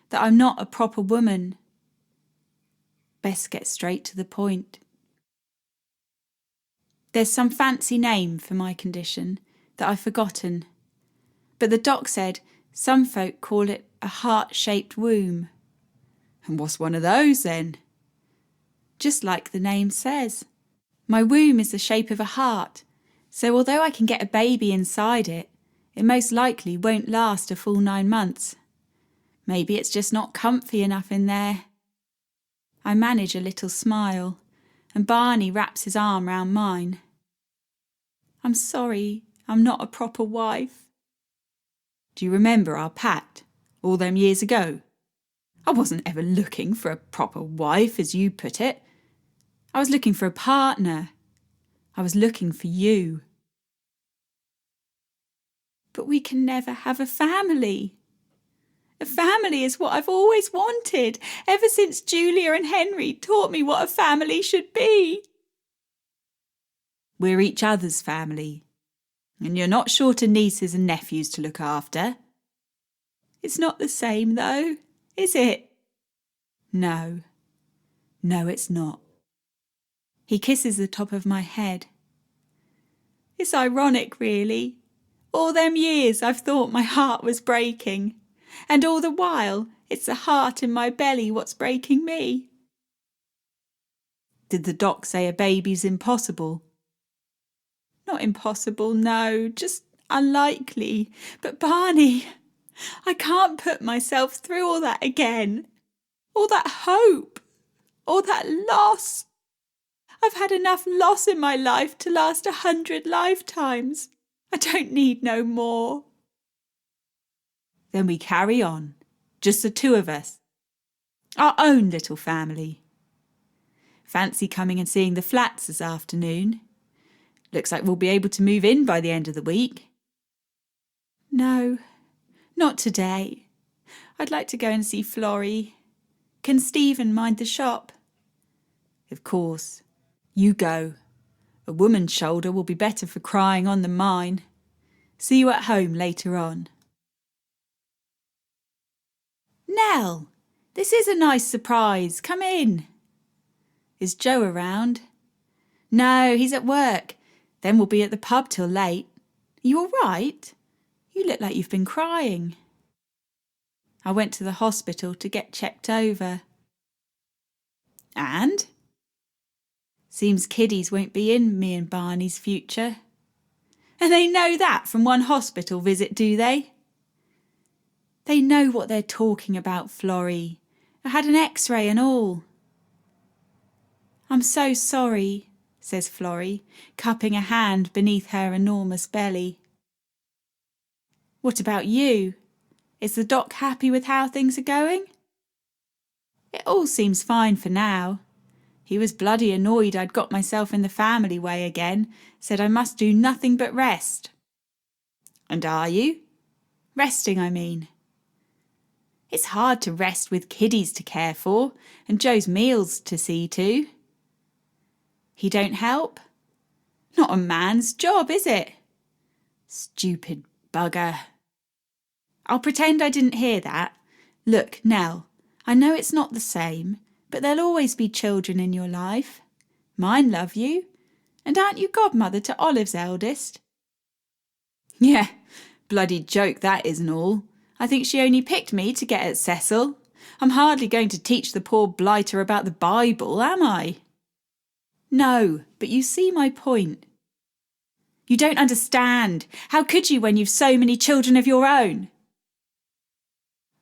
that I'm not a proper woman? Best get straight to the point. There's some fancy name for my condition that I've forgotten, but the doc said some folk call it a heart-shaped womb. And what's one of those then? Just like the name says. My womb is the shape of a heart, so although I can get a baby inside it, it most likely won't last a full 9 months. Maybe it's just not comfy enough in there. I manage a little smile, and Barney wraps his arm round mine. I'm sorry, I'm not a proper wife. Do you remember our pact, all them years ago? I wasn't ever looking for a proper wife, as you put it. I was looking for a partner. I was looking for you. But we can never have a family. A family is what I've always wanted, ever since Julia and Henry taught me what a family should be. We're each other's family, and you're not short of nieces and nephews to look after. It's not the same, though, is it? No, it's not. He kisses the top of my head. It's ironic, really. All them years I've thought my heart was breaking, and all the while it's the heart in my belly what's breaking me. Did the doc say a baby's impossible? Not impossible, no, just unlikely. But Barney, I can't put myself through all that again. All that hope, all that loss. I've had enough loss in my life to last 100 lifetimes. I don't need no more. Then we carry on, just the two of us. Our own little family. Fancy coming and seeing the flats this afternoon? Looks like we'll be able to move in by the end of the week. No, not today. I'd like to go and see Florrie. Can Stephen mind the shop? Of course. You go. A woman's shoulder will be better for crying on than mine. See you at home later on. Nell, this is a nice surprise. Come in. Is Joe around? No, he's at work. Then we'll be at the pub till late. Are you all right? You look like you've been crying. I went to the hospital to get checked over. And? Seems kiddies won't be in me and Barney's future. And they know that from one hospital visit, do they? They know what they're talking about, Florrie. I had an X-ray and all. I'm so sorry, says Florrie, cupping a hand beneath her enormous belly. What about you? Is the doc happy with how things are going? It all seems fine for now. He was bloody annoyed I'd got myself in the family way again, said I must do nothing but rest. And are you? Resting, I mean. It's hard to rest with kiddies to care for and Joe's meals to see to. He don't help? Not a man's job, is it? Stupid bugger. I'll pretend I didn't hear that. Look, Nell, I know it's not the same, but there'll always be children in your life. Mine love you. And aren't you godmother to Olive's eldest? Yeah, bloody joke that isn't all. I think she only picked me to get at Cecil. I'm hardly going to teach the poor blighter about the Bible, am I? No, but you see my point. You don't understand. How could you when you've so many children of your own?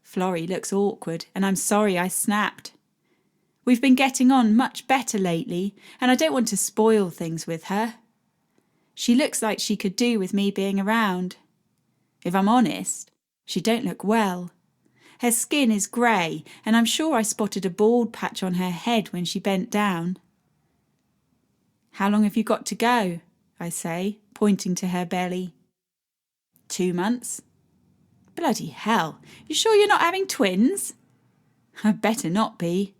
Florrie looks awkward, and I'm sorry I snapped. We've been getting on much better lately, and I don't want to spoil things with her. She looks like she could do with me being around. If I'm honest, she don't look well. Her skin is grey, and I'm sure I spotted a bald patch on her head when she bent down. How long have you got to go? I say, pointing to her belly. 2 months. Bloody hell, you sure you're not having twins? I'd better not be.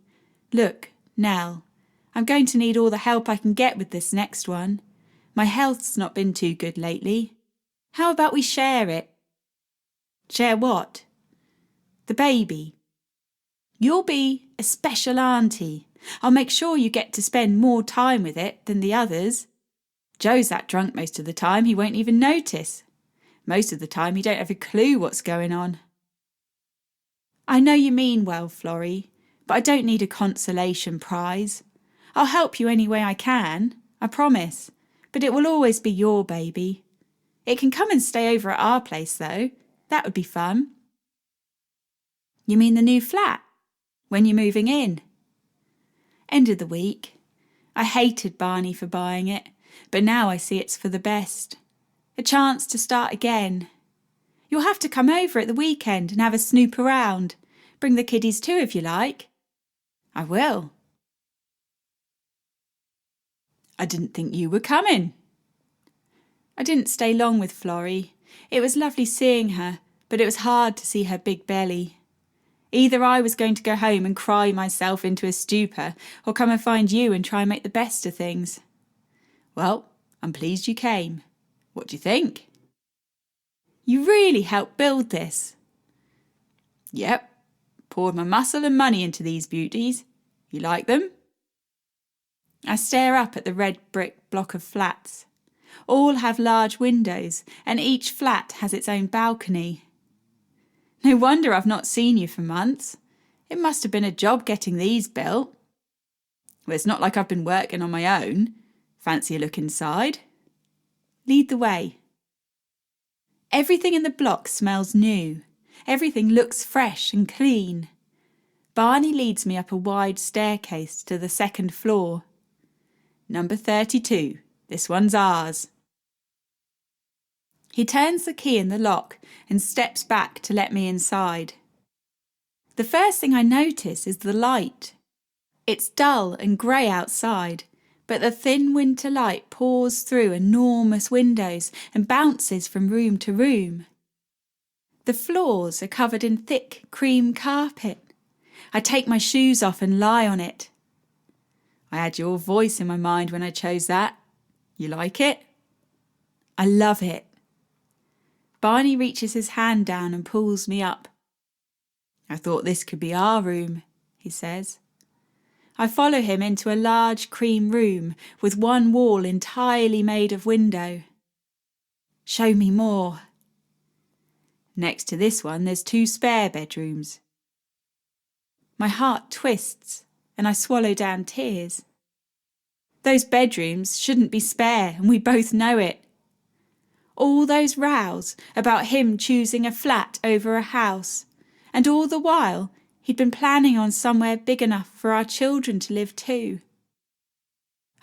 Look, Nell, I'm going to need all the help I can get with this next one. My health's not been too good lately. How about we share it? Share what? The baby. You'll be a special auntie. I'll make sure you get to spend more time with it than the others. Joe's that drunk most of the time he won't even notice. Most of the time he don't have a clue what's going on. I know you mean well, Florrie, but I don't need a consolation prize. I'll help you any way I can, I promise, but it will always be your baby. It can come and stay over at our place, though. That would be fun. You mean the new flat? When you're moving in? End of the week. I hated Barney for buying it, but now I see it's for the best. A chance to start again. You'll have to come over at the weekend and have a snoop around. Bring the kiddies too if you like. I will. I didn't think you were coming. I didn't stay long with Florrie. It was lovely seeing her, but it was hard to see her big belly. Either I was going to go home and cry myself into a stupor, or come and find you and try and make the best of things. Well, I'm pleased you came. What do you think? You really helped build this. Yep, poured my muscle and money into these beauties. You like them? I stare up at the red brick block of flats. All have large windows, and each flat has its own balcony. No wonder I've not seen you for months. It must have been a job getting these built. Well, it's not like I've been working on my own. Fancy a look inside? Lead the way. Everything in the block smells new. Everything looks fresh and clean. Barney leads me up a wide staircase to the second floor. Number 32. This one's ours. He turns the key in the lock and steps back to let me inside. The first thing I notice is the light. It's dull and grey outside, but the thin winter light pours through enormous windows and bounces from room to room. The floors are covered in thick cream carpet. I take my shoes off and lie on it. I had your voice in my mind when I chose that. You like it? I love it. Barney reaches his hand down and pulls me up. I thought this could be our room, he says. I follow him into a large cream room with one wall entirely made of window. Show me more. Next to this one, there's 2 spare bedrooms. My heart twists and I swallow down tears. Those bedrooms shouldn't be spare, and we both know it. All those rows about him choosing a flat over a house, and all the while he'd been planning on somewhere big enough for our children to live too.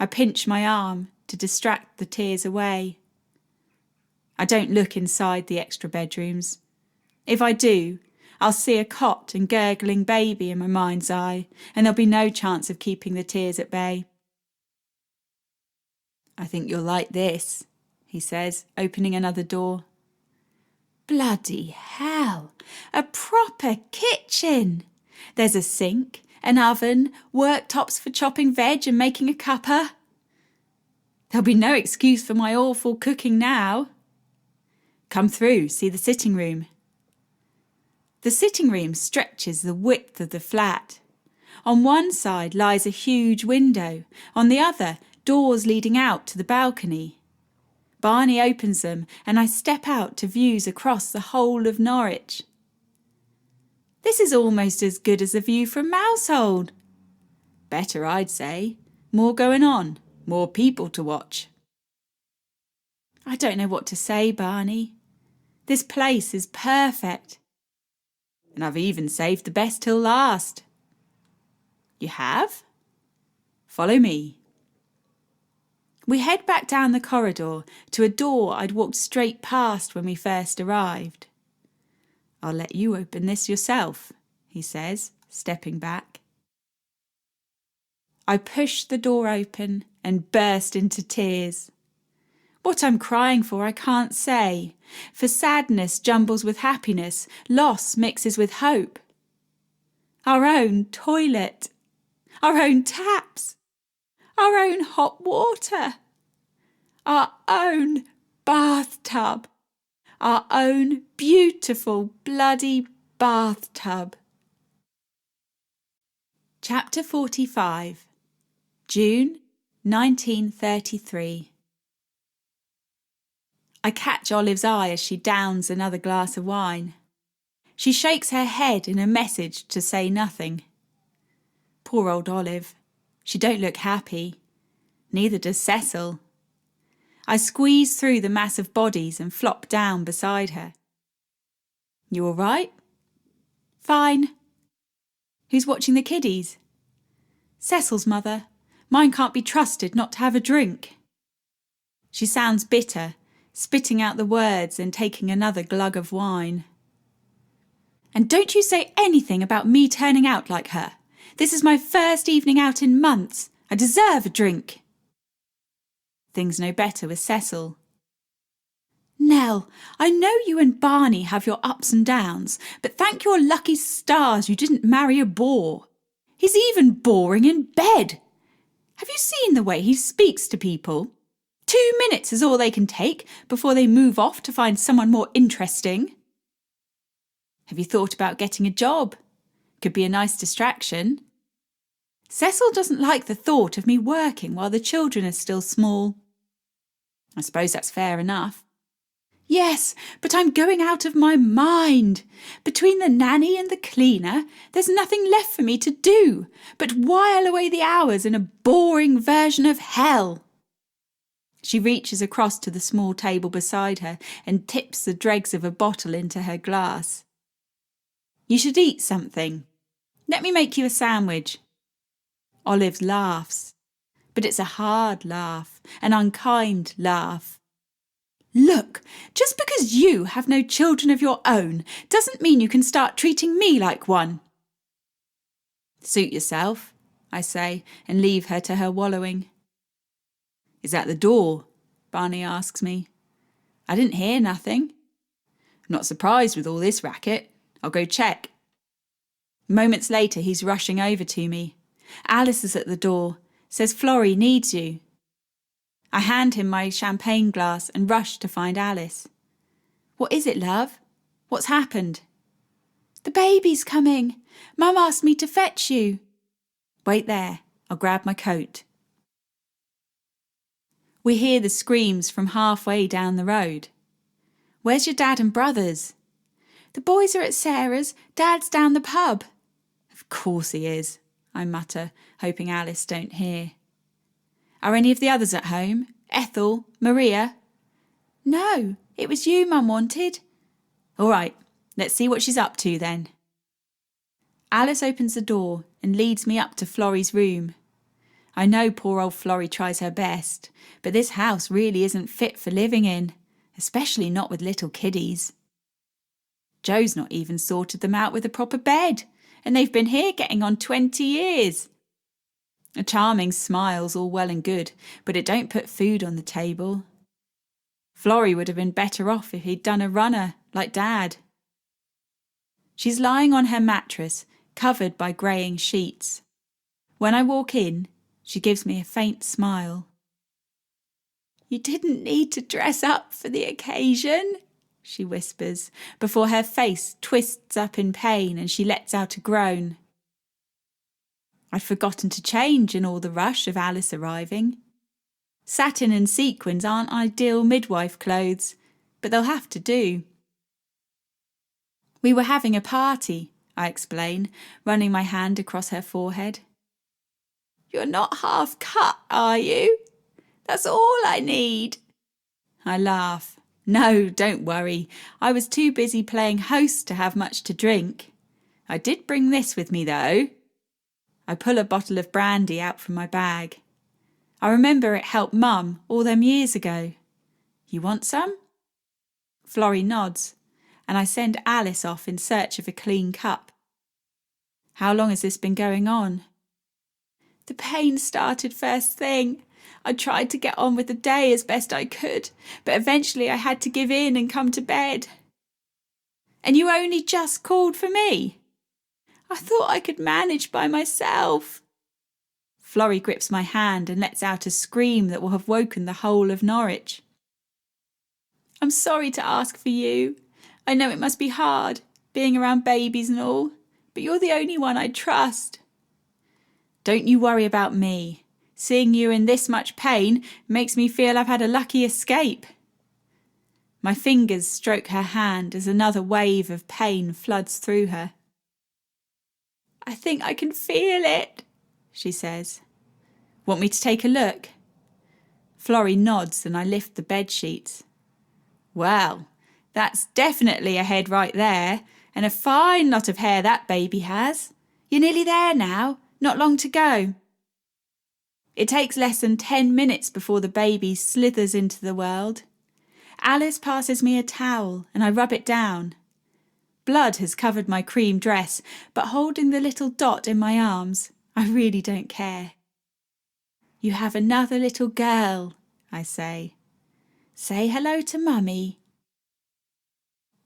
I pinch my arm to distract the tears away. I don't look inside the extra bedrooms. If I do, I'll see a cot and gurgling baby in my mind's eye, and there'll be no chance of keeping the tears at bay. I think you'll like this, he says, opening another door. Bloody hell, a proper kitchen. There's a sink, an oven, worktops for chopping veg and making a cuppa. There'll be no excuse for my awful cooking now. Come through, see the sitting room. The sitting room stretches the width of the flat. On one side lies a huge window, on the other, doors leading out to the balcony. Barney opens them and I step out to views across the whole of Norwich. This is almost as good as the view from Mousehold. Better, I'd say. More going on, more people to watch. I don't know what to say, Barney. This place is perfect. And I've even saved the best till last. You have? Follow me. We head back down the corridor to a door I'd walked straight past when we first arrived. I'll let you open this yourself, he says, stepping back. I push the door open and burst into tears. What I'm crying for I can't say, for sadness jumbles with happiness, loss mixes with hope. Our own toilet, our own taps, our own hot water, our own bathtub, our own beautiful bloody bathtub. Chapter 45, June 1933. I catch Olive's eye as she downs another glass of wine. She shakes her head in a message to say nothing. Poor old Olive. She don't look happy. Neither does Cecil. I squeeze through the mass of bodies and flop down beside her. You all right? Fine. Who's watching the kiddies? Cecil's mother. Mine can't be trusted not to have a drink. She sounds bitter, spitting out the words and taking another glug of wine. And don't you say anything about me turning out like her. This is my first evening out in months. I deserve a drink. Things no better with Cecil. Nell, I know you and Barney have your ups and downs, but thank your lucky stars you didn't marry a bore. He's even boring in bed. Have you seen the way he speaks to people? 2 minutes is all they can take before they move off to find someone more interesting. Have you thought about getting a job? Could be a nice distraction. Cecil doesn't like the thought of me working while the children are still small. I suppose that's fair enough. Yes, but I'm going out of my mind. Between the nanny and the cleaner, there's nothing left for me to do but while away the hours in a boring version of hell. She reaches across to the small table beside her and tips the dregs of a bottle into her glass. You should eat something. Let me make you a sandwich. Olive laughs, but it's a hard laugh, an unkind laugh. Look, just because you have no children of your own doesn't mean you can start treating me like one. Suit yourself, I say, and leave her to her wallowing. Is that the door? Barney asks me. I didn't hear nothing. I'm not surprised with all this racket. I'll go check. Moments later, he's rushing over to me. Alice is at the door, says Florrie needs you. I hand him my champagne glass and rush to find Alice. What is it, love? What's happened? The baby's coming. Mum asked me to fetch you. Wait there. I'll grab my coat. We hear the screams from halfway down the road. Where's your dad and brothers? The boys are at Sarah's. Dad's down the pub. Of course he is, I mutter, hoping Alice don't hear. Are any of the others at home? Ethel? Maria? No, it was you Mum wanted. All right, let's see what she's up to then. Alice opens the door and leads me up to Florrie's room. I know poor old Florrie tries her best, but this house really isn't fit for living in, especially not with little kiddies. Joe's not even sorted them out with a proper bed, and they've been here getting on 20 years. A charming smile's all well and good, but it don't put food on the table. Florrie would have been better off if he'd done a runner, like Dad. She's lying on her mattress, covered by greying sheets. When I walk in, she gives me a faint smile. You didn't need to dress up for the occasion, she whispers, before her face twists up in pain and she lets out a groan. I'd forgotten to change in all the rush of Alice arriving. Satin and sequins aren't ideal midwife clothes, but they'll have to do. We were having a party, I explain, running my hand across her forehead. You're not half cut, are you? That's all I need. I laugh. No, don't worry. I was too busy playing host to have much to drink. I did bring this with me, though. I pull a bottle of brandy out from my bag. I remember it helped Mum all them years ago. You want some? Florrie nods, and I send Alice off in search of a clean cup. How long has this been going on? The pain started first thing. I tried to get on with the day as best I could, but eventually I had to give in and come to bed. And you only just called for me? I thought I could manage by myself. Florrie grips my hand and lets out a scream that will have woken the whole of Norwich. I'm sorry to ask for you. I know it must be hard, being around babies and all, but you're the only one I trust. Don't you worry about me. Seeing you in this much pain makes me feel I've had a lucky escape. My fingers stroke her hand as another wave of pain floods through her. I think I can feel it, she says. Want me to take a look? Florrie nods and I lift the bed sheets. Well, that's definitely a head right there, and a fine lot of hair that baby has. You're nearly there now, not long to go. It takes less than 10 minutes before the baby slithers into the world. Alice passes me a towel and I rub it down. Blood has covered my cream dress, but holding the little dot in my arms, I really don't care. You have another little girl, I say. Say hello to Mummy.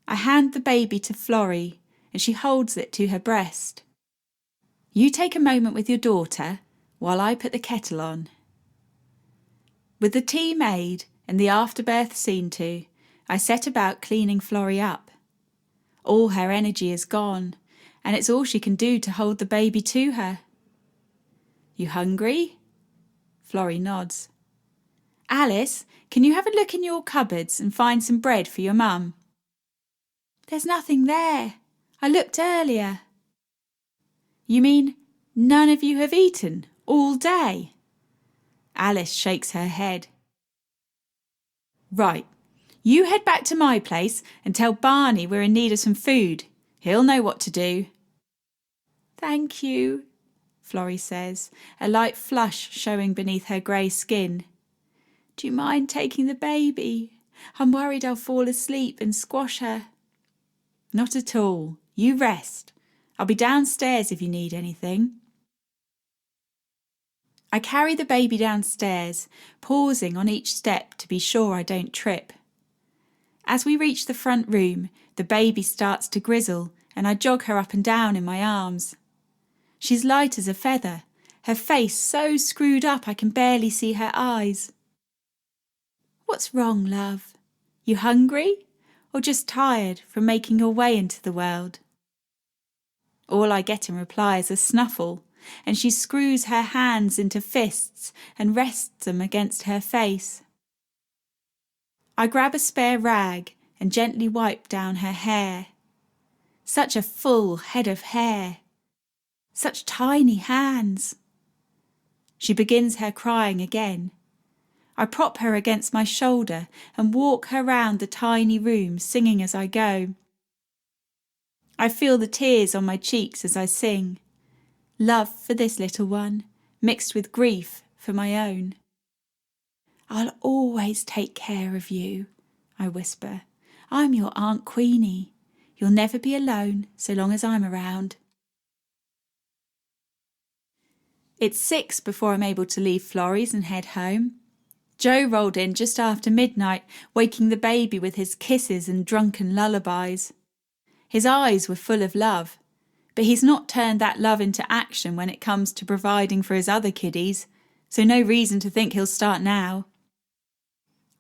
I hand the baby to Florrie and she holds it to her breast. You take a moment with your daughter while I put the kettle on. With the tea made and the afterbirth seen to, I set about cleaning Florrie up. All her energy is gone, and it's all she can do to hold the baby to her. You hungry? Florrie nods. Alice, can you have a look in your cupboards and find some bread for your mum? There's nothing there. I looked earlier. You mean none of you have eaten all day? Alice shakes her head. Right, you head back to my place and tell Barney we're in need of some food. He'll know what to do. Thank you, Florrie says, a light flush showing beneath her grey skin. Do you mind taking the baby? I'm worried I'll fall asleep and squash her. Not at all. You rest. I'll be downstairs if you need anything. I carry the baby downstairs, pausing on each step to be sure I don't trip. As we reach the front room, the baby starts to grizzle and I jog her up and down in my arms. She's light as a feather, her face so screwed up I can barely see her eyes. What's wrong, love? You hungry? Or just tired from making your way into the world? All I get in reply is a snuffle, and she screws her hands into fists and rests them against her face. I grab a spare rag and gently wipe down her hair. Such a full head of hair. Such tiny hands. She begins her crying again. I prop her against my shoulder and walk her round the tiny room, singing as I go. I feel the tears on my cheeks as I sing. Love for this little one, mixed with grief for my own. I'll always take care of you, I whisper. I'm your Aunt Queenie. You'll never be alone so long as I'm around. It's 6 before I'm able to leave Florrie's and head home. Joe rolled in just after midnight, waking the baby with his kisses and drunken lullabies. His eyes were full of love, but he's not turned that love into action when it comes to providing for his other kiddies, so no reason to think he'll start now.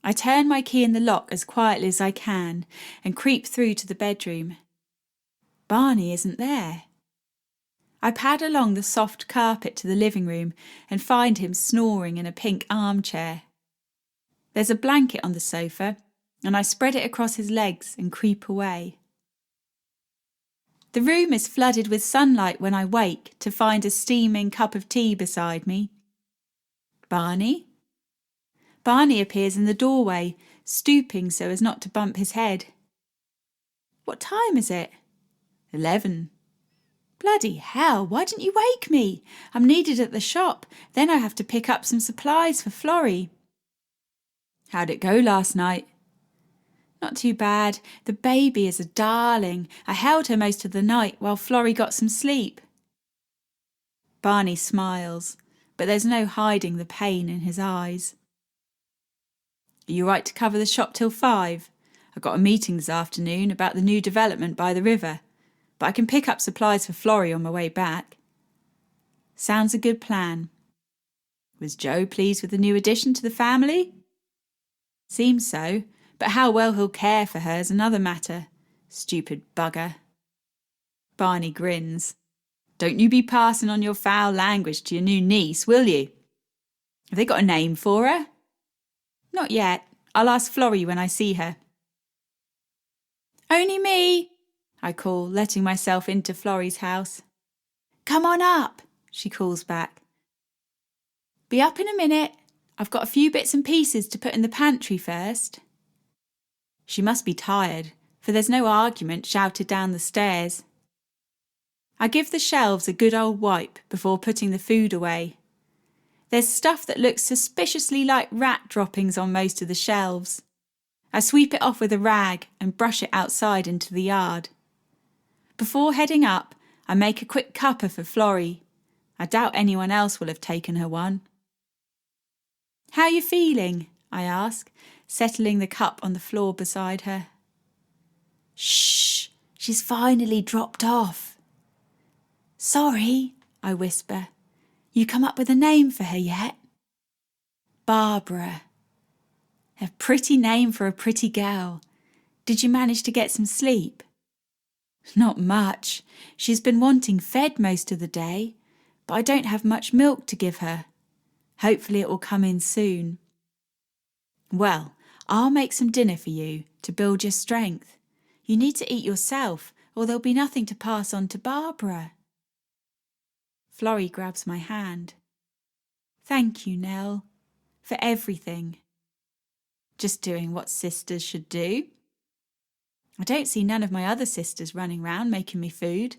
I turn my key in the lock as quietly as I can and creep through to the bedroom. Barney isn't there. I pad along the soft carpet to the living room and find him snoring in a pink armchair. There's a blanket on the sofa, and I spread it across his legs and creep away. The room is flooded with sunlight when I wake to find a steaming cup of tea beside me. Barney? Barney appears in the doorway, stooping so as not to bump his head. What time is it? 11. Bloody hell, why didn't you wake me? I'm needed at the shop, then I have to pick up some supplies for Florrie. How'd it go last night? Not too bad. The baby is a darling. I held her most of the night while Florrie got some sleep. Barney smiles. but there's no hiding the pain in his eyes. Are you right to cover the shop till 5? I've got a meeting this afternoon about the new development by the river, but I can pick up supplies for Florrie on my way back. Sounds a good plan. Was Joe pleased with the new addition to the family? Seems so, but how well he'll care for her is another matter. Stupid bugger. Barney grins. Don't you be passing on your foul language to your new niece, will you? Have they got a name for her? Not yet. I'll ask Florrie when I see her. Only me, I call, letting myself into Florrie's house. Come on up, she calls back. Be up in a minute. I've got a few bits and pieces to put in the pantry first. She must be tired, for there's no argument shouted down the stairs. I give the shelves a good old wipe before putting the food away. There's stuff that looks suspiciously like rat droppings on most of the shelves. I sweep it off with a rag and brush it outside into the yard. Before heading up, I make a quick cuppa for Florrie. I doubt anyone else will have taken her one. How you feeling? I ask, settling the cup on the floor beside her. Shh, she's finally dropped off. Sorry, I whisper. You come up with a name for her yet? Barbara. A pretty name for a pretty girl. Did you manage to get some sleep? Not much. She's been wanting fed most of the day, but I don't have much milk to give her. Hopefully it will come in soon. Well, I'll make some dinner for you to build your strength. You need to eat yourself, or there'll be nothing to pass on to Barbara. Florrie grabs my hand. Thank you, Nell, for everything. Just doing what sisters should do. I don't see none of my other sisters running round making me food.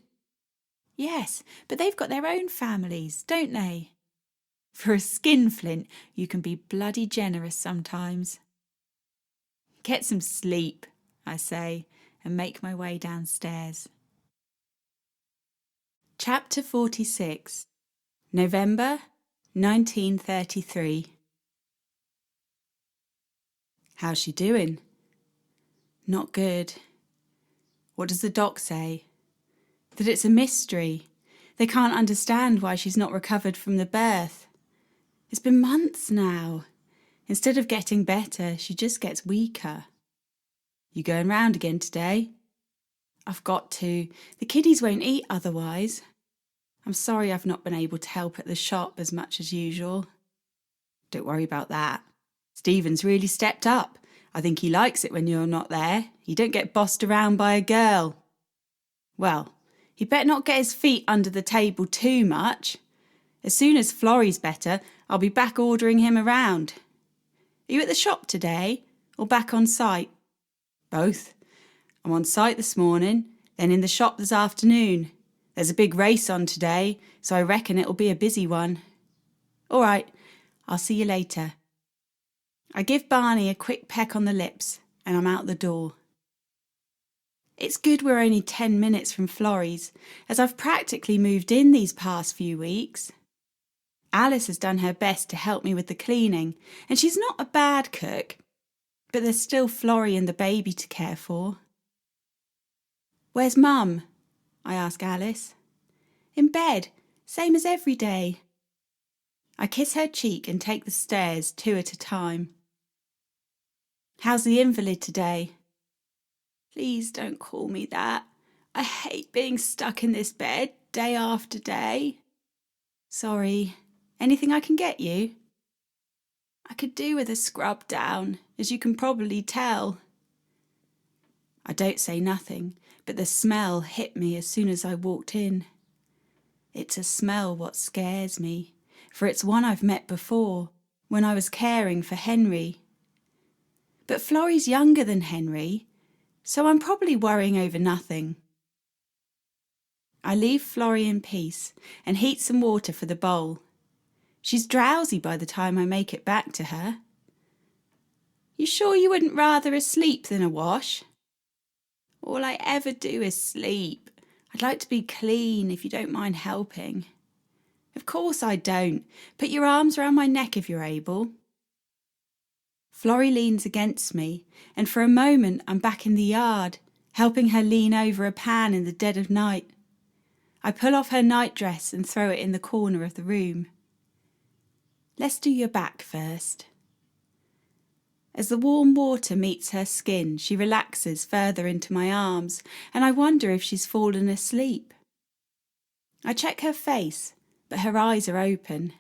Yes, but they've got their own families, don't they? For a skinflint, you can be bloody generous sometimes. Get some sleep, I say, and make my way downstairs. Chapter 46, November 1933. How's she doing? Not good. What does the doc say? That it's a mystery. They can't understand why she's not recovered from the birth. It's been months now. Instead of getting better, she just gets weaker. You going round again today? I've got to. The kiddies won't eat otherwise. I'm sorry I've not been able to help at the shop as much as usual. Don't worry about that. Stephen's really stepped up. I think he likes it when you're not there. He don't get bossed around by a girl. Well, he better not get his feet under the table too much. As soon as Florrie's better, I'll be back ordering him around. Are you at the shop today, or back on site? Both. I'm on site this morning, then in the shop this afternoon. There's a big race on today, so I reckon it'll be a busy one. All right, I'll see you later. I give Barney a quick peck on the lips, and I'm out the door. It's good we're only 10 minutes from Florrie's, as I've practically moved in these past few weeks. Alice has done her best to help me with the cleaning, and she's not a bad cook, but there's still Florrie and the baby to care for. Where's Mum? I ask Alice. In bed, same as every day. I kiss her cheek and take the stairs 2 at a time. How's the invalid today? Please don't call me that. I hate being stuck in this bed day after day. Sorry. Anything I can get you? I could do with a scrub down, as you can probably tell. I don't say nothing, but the smell hit me as soon as I walked in. It's a smell what scares me, for it's one I've met before, when I was caring for Henry. But Florrie's younger than Henry, so I'm probably worrying over nothing. I leave Florrie in peace and heat some water for the bowl. She's drowsy by the time I make it back to her. You sure you wouldn't rather a sleep than a wash? All I ever do is sleep. I'd like to be clean if you don't mind helping. Of course I don't. Put your arms round my neck if you're able. Florrie leans against me, and for a moment I'm back in the yard, helping her lean over a pan in the dead of night. I pull off her nightdress and throw it in the corner of the room. Let's do your back first. As the warm water meets her skin, she relaxes further into my arms, and I wonder if she's fallen asleep. I check her face, but her eyes are open.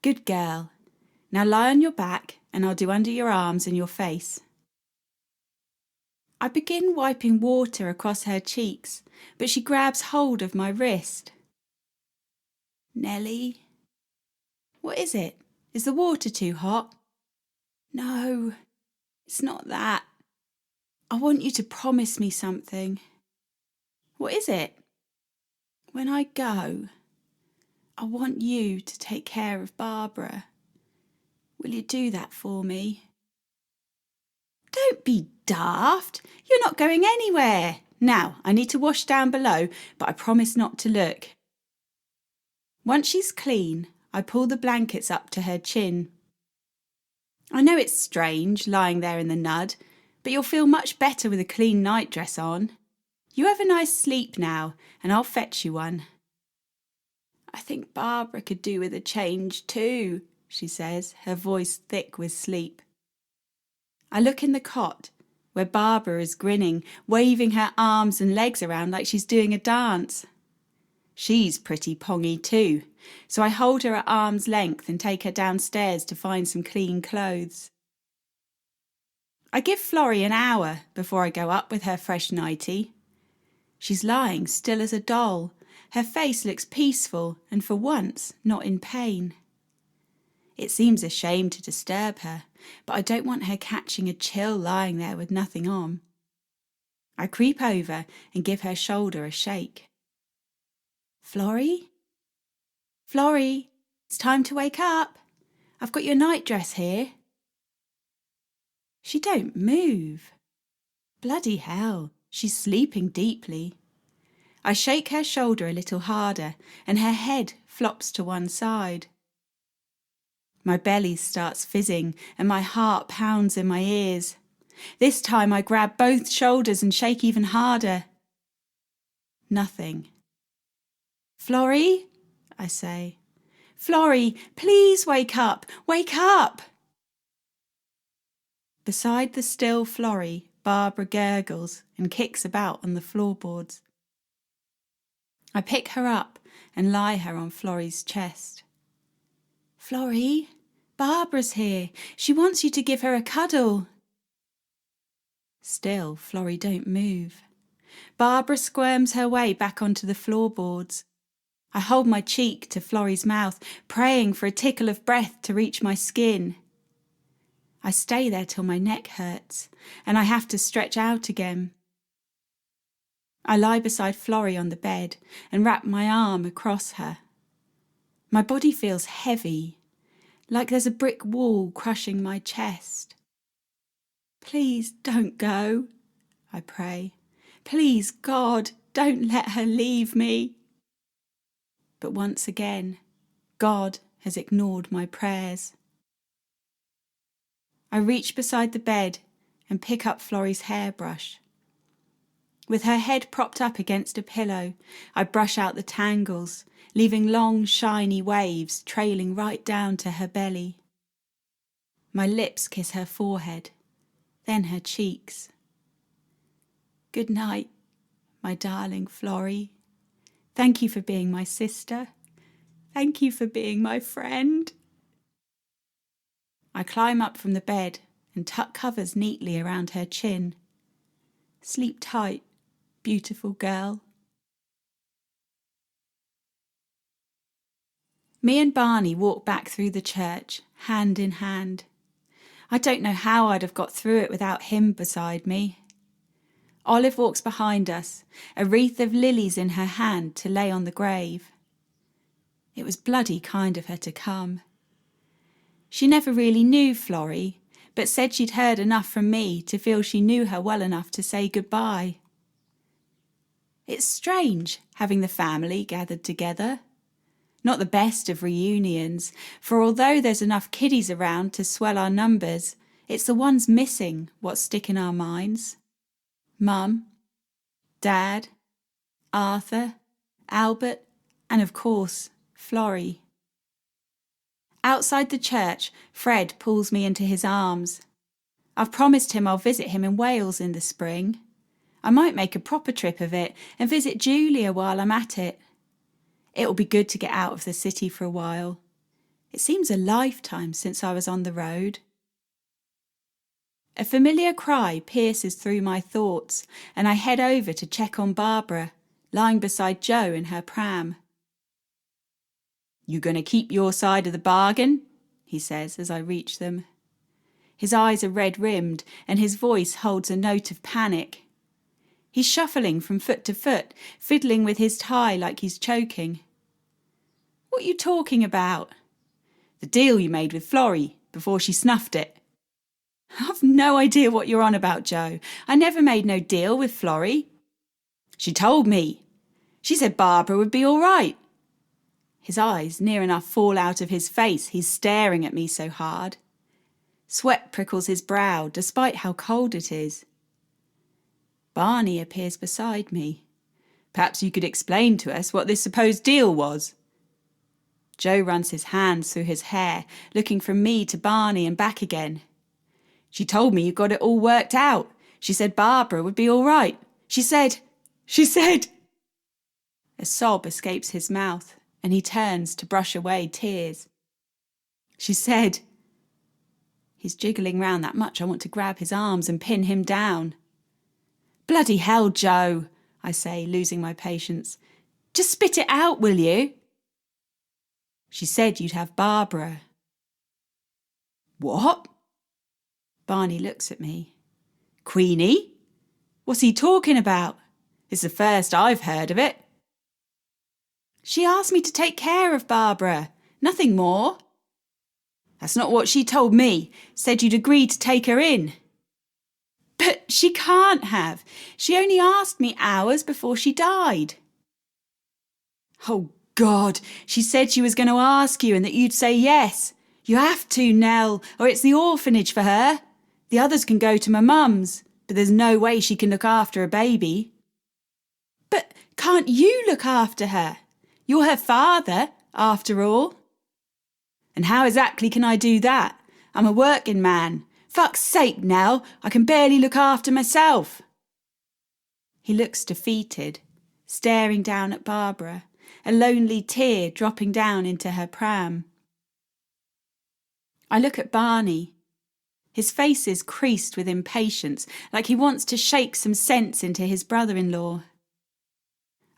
Good girl. Now lie on your back, and I'll do under your arms and your face. I begin wiping water across her cheeks, but she grabs hold of my wrist. Nellie? What is it? Is the water too hot? No, it's not that. I want you to promise me something. What is it? When I go, I want you to take care of Barbara. Will you do that for me? Don't be daft. You're not going anywhere. Now, I need to wash down below, but I promise not to look. Once she's clean, I pull the blankets up to her chin. I know it's strange lying there in the nud, but you'll feel much better with a clean nightdress on. You have a nice sleep now, and I'll fetch you one. I think Barbara could do with a change too, she says, her voice thick with sleep. I look in the cot, where Barbara is grinning, waving her arms and legs around like she's doing a dance. She's pretty pongy too, so I hold her at arm's length and take her downstairs to find some clean clothes. I give Florrie an hour before I go up with her fresh nightie. She's lying still as a doll. Her face looks peaceful and for once not in pain. It seems a shame to disturb her, but I don't want her catching a chill lying there with nothing on. I creep over and give her shoulder a shake. Florrie? Florrie, it's time to wake up. I've got your nightdress here. She don't move. Bloody hell, she's sleeping deeply. I shake her shoulder a little harder and her head flops to one side. My belly starts fizzing and my heart pounds in my ears. This time I grab both shoulders and shake even harder. Nothing. Florrie, I say. Florrie, please wake up! Wake up! Beside the still Florrie, Barbara gurgles and kicks about on the floorboards. I pick her up and lie her on Florrie's chest. Florrie, Barbara's here. She wants you to give her a cuddle. Still, Florrie don't move. Barbara squirms her way back onto the floorboards. I hold my cheek to Florrie's mouth, praying for a tickle of breath to reach my skin. I stay there till my neck hurts, and I have to stretch out again. I lie beside Florrie on the bed and wrap my arm across her. My body feels heavy, like there's a brick wall crushing my chest. Please don't go, I pray. Please, God, don't let her leave me. But once again, God has ignored my prayers. I reach beside the bed and pick up Florrie's hairbrush. With her head propped up against a pillow, I brush out the tangles, leaving long, shiny waves trailing right down to her belly. My lips kiss her forehead, then her cheeks. Good night, my darling Florrie. Thank you for being my sister. Thank you for being my friend. I climb up from the bed and tuck covers neatly around her chin. Sleep tight, beautiful girl. Me and Barney walk back through the church, hand in hand. I don't know how I'd have got through it without him beside me. Olive walks behind us, a wreath of lilies in her hand to lay on the grave. It was bloody kind of her to come. She never really knew Florrie, but said she'd heard enough from me to feel she knew her well enough to say goodbye. It's strange having the family gathered together. Not the best of reunions, for although there's enough kiddies around to swell our numbers, it's the ones missing what stick in our minds. Mum, Dad, Arthur, Albert, and of course, Florrie. Outside the church, Fred pulls me into his arms. I've promised him I'll visit him in Wales in the spring. I might make a proper trip of it and visit Julia while I'm at it. It'll be good to get out of the city for a while. It seems a lifetime since I was on the road. A familiar cry pierces through my thoughts, and I head over to check on Barbara, lying beside Jo in her pram. "You gonna keep your side of the bargain?" he says as I reach them. His eyes are red-rimmed and his voice holds a note of panic. He's shuffling from foot to foot, fiddling with his tie like he's choking. "What are you talking about?" "The deal you made with Florrie before she snuffed it." "I've no idea what you're on about, Jo. I never made no deal with Florrie." "She told me. She said Barbara would be all right." His eyes near enough fall out of his face, he's staring at me so hard. Sweat prickles his brow, despite how cold it is. Barney appears beside me. "Perhaps you could explain to us what this supposed deal was." Jo runs his hands through his hair, looking from me to Barney and back again. "She told me you got it all worked out. She said Barbara would be all right. She said... A sob escapes his mouth, and he turns to brush away tears. "She said..." He's jiggling round that much I want to grab his arms and pin him down. "Bloody hell, Jo," I say, losing my patience. "Just spit it out, will you?" "She said you'd have Barbara." "What?" Barney looks at me. "Queenie? What's he talking about? It's the first I've heard of it." "She asked me to take care of Barbara. Nothing more." "That's not what she told me. Said you'd agreed to take her in." "But she can't have. She only asked me hours before she died." "Oh, God, she said she was going to ask you and that you'd say yes. You have to, Nell, or it's the orphanage for her. The others can go to my mum's, but there's no way she can look after a baby." "But can't you look after her? You're her father, after all." "And how exactly can I do that? I'm a working man. Fuck's sake, Nell, I can barely look after myself." He looks defeated, staring down at Barbara, a lonely tear dropping down into her pram. I look at Barney. His face is creased with impatience, like he wants to shake some sense into his brother-in-law.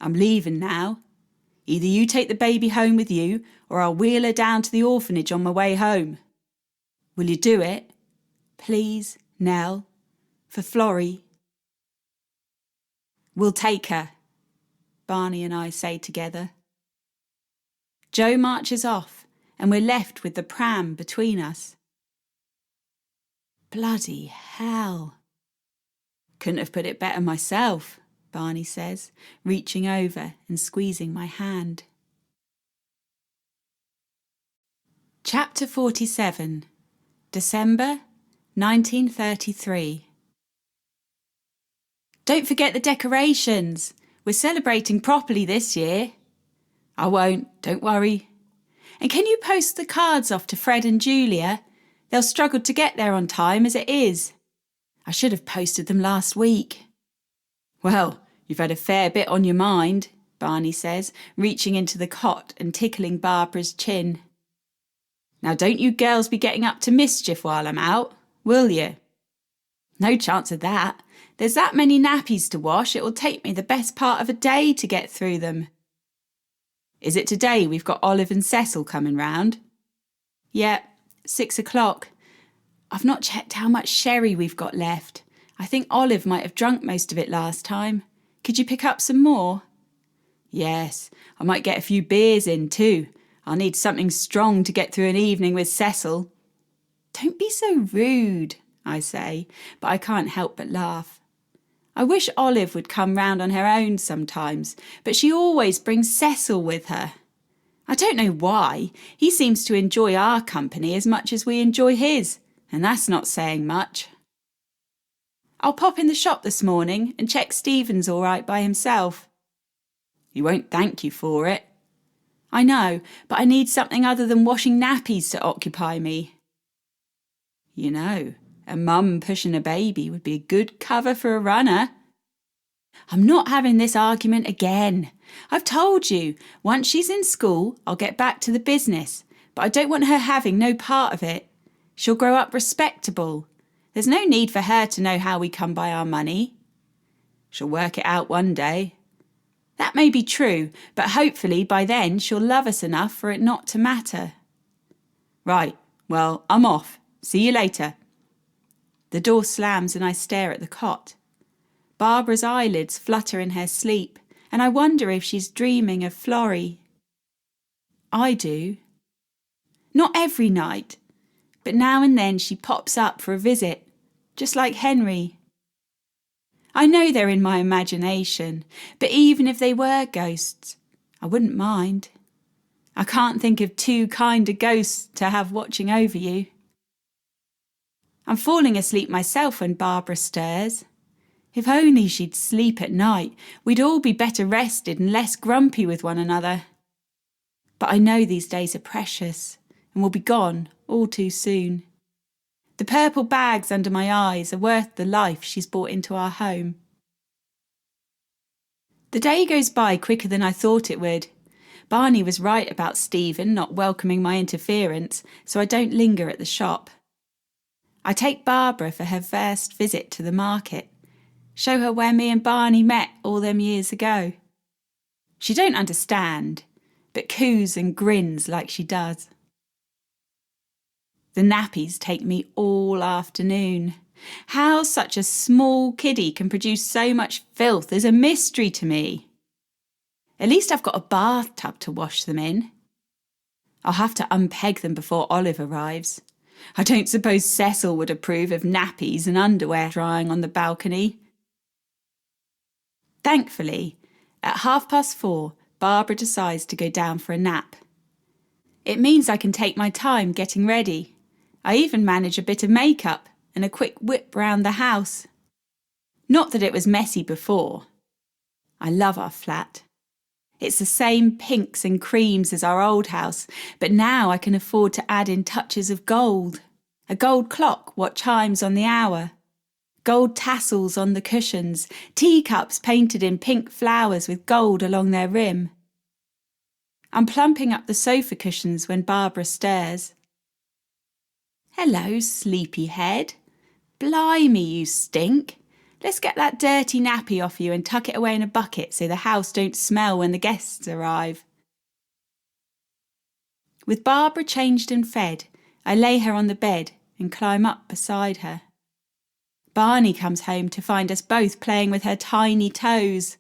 "I'm leaving now. Either you take the baby home with you, or I'll wheel her down to the orphanage on my way home. Will you do it? Please, Nell, for Florrie." "We'll take her," Barney and I say together. Jo marches off, and we're left with the pram between us. Bloody hell. "Couldn't have put it better myself," Barney says, reaching over and squeezing my hand. Chapter 47, December 1933. "Don't forget the decorations. We're celebrating properly this year." "I won't, don't worry." "And can you post the cards off to Fred and Julia? They'll struggle to get there on time as it is." "I should have posted them last week." "Well, you've had a fair bit on your mind," Barney says, reaching into the cot and tickling Barbara's chin. "Now don't you girls be getting up to mischief while I'm out, will you?" "No chance of that. There's that many nappies to wash, it will take me the best part of a day to get through them." "Is it today we've got Olive and Cecil coming round?" "Yep, 6 o'clock. I've not checked how much sherry we've got left. I think Olive might have drunk most of it last time. Could you pick up some more?" "Yes, I might get a few beers in too. I'll need something strong to get through an evening with Cecil." "Don't be so rude," I say, but I can't help but laugh. I wish Olive would come round on her own sometimes, but she always brings Cecil with her. I don't know why. He seems to enjoy our company as much as we enjoy his, and that's not saying much. I'll pop in the shop this morning and check Stephen's all right by himself. He won't thank you for it. I know, but I need something other than washing nappies to occupy me. You know, a mum pushing a baby would be a good cover for a runner. I'm not having this argument again. I've told you, once she's in school, I'll get back to the business, but I don't want her having no part of it. She'll grow up respectable. There's no need for her to know how we come by our money. She'll work it out one day. That may be true, but hopefully by then she'll love us enough for it not to matter. Right, well, I'm off. See you later. The door slams and I stare at the cot. Barbara's eyelids flutter in her sleep, and I wonder if she's dreaming of Florrie. I do. Not every night, but now and then she pops up for a visit, just like Henry. I know they're in my imagination, but even if they were ghosts, I wouldn't mind. I can't think of too kind a ghost to have watching over you. I'm falling asleep myself when Barbara stirs. If only she'd sleep at night, we'd all be better rested and less grumpy with one another. But I know these days are precious and will be gone all too soon. The purple bags under my eyes are worth the life she's brought into our home. The day goes by quicker than I thought it would. Barney was right about Stephen not welcoming my interference, so I don't linger at the shop. I take Barbara for her first visit to the market, show her where me and Barney met all them years ago. She don't understand, but coos and grins like she does. The nappies take me all afternoon. How such a small kiddie can produce so much filth is a mystery to me. At least I've got a bathtub to wash them in. I'll have to unpeg them before Olive arrives. I don't suppose Cecil would approve of nappies and underwear drying on the balcony. Thankfully, at 4:30, Barbara decides to go down for a nap. It means I can take my time getting ready. I even manage a bit of makeup and a quick whip round the house. Not that it was messy before. I love our flat. It's the same pinks and creams as our old house, but now I can afford to add in touches of gold. A gold clock what chimes on the hour. Gold tassels on the cushions, teacups painted in pink flowers with gold along their rim. I'm plumping up the sofa cushions when Barbara stirs. Hello, sleepyhead. Blimey, you stink. Let's get that dirty nappy off you and tuck it away in a bucket so the house don't smell when the guests arrive. With Barbara changed and fed, I lay her on the bed and climb up beside her. Barney comes home to find us both playing with her tiny toes.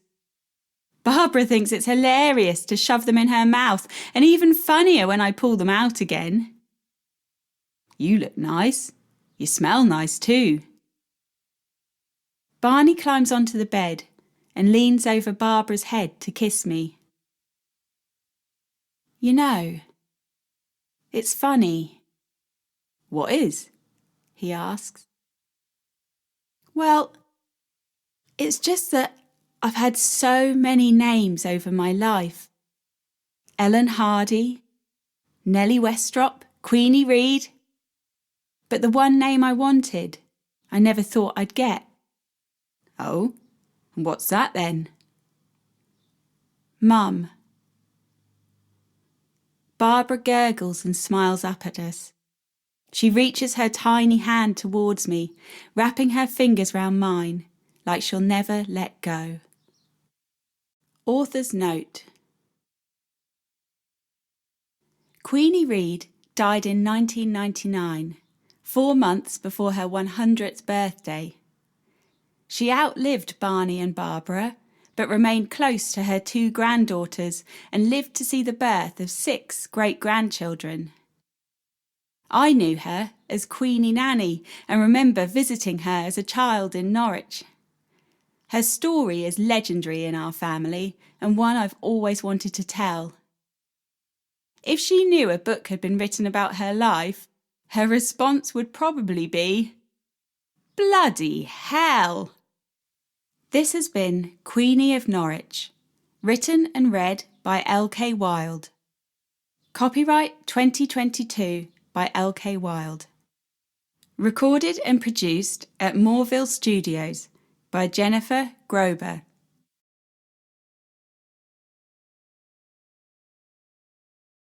Barbara thinks it's hilarious to shove them in her mouth, and even funnier when I pull them out again. You look nice. You smell nice too. Barney climbs onto the bed and leans over Barbara's head to kiss me. You know, it's funny. What is? He asks. Well, it's just that I've had so many names over my life. Ellen Hardy, Nellie Westrop, Queenie Reid. But the one name I wanted, I never thought I'd get. Oh, and what's that then? Mum. Barbara gurgles and smiles up at us. She reaches her tiny hand towards me, wrapping her fingers round mine, like she'll never let go. Author's note. Queenie Reid died in 1999, 4 months before her 100th birthday. She outlived Barney and Barbara, but remained close to her 2 granddaughters and lived to see the birth of 6 great-grandchildren. I knew her as Queenie Nanny and remember visiting her as a child in Norwich. Her story is legendary in our family and one I've always wanted to tell. If she knew a book had been written about her life, her response would probably be, "Bloody hell!" This has been Queenie of Norwich, written and read by L.K. Wilde. Copyright 2022 by L.K. Wilde. Recorded and produced at Moorville Studios by Jennifer Grober.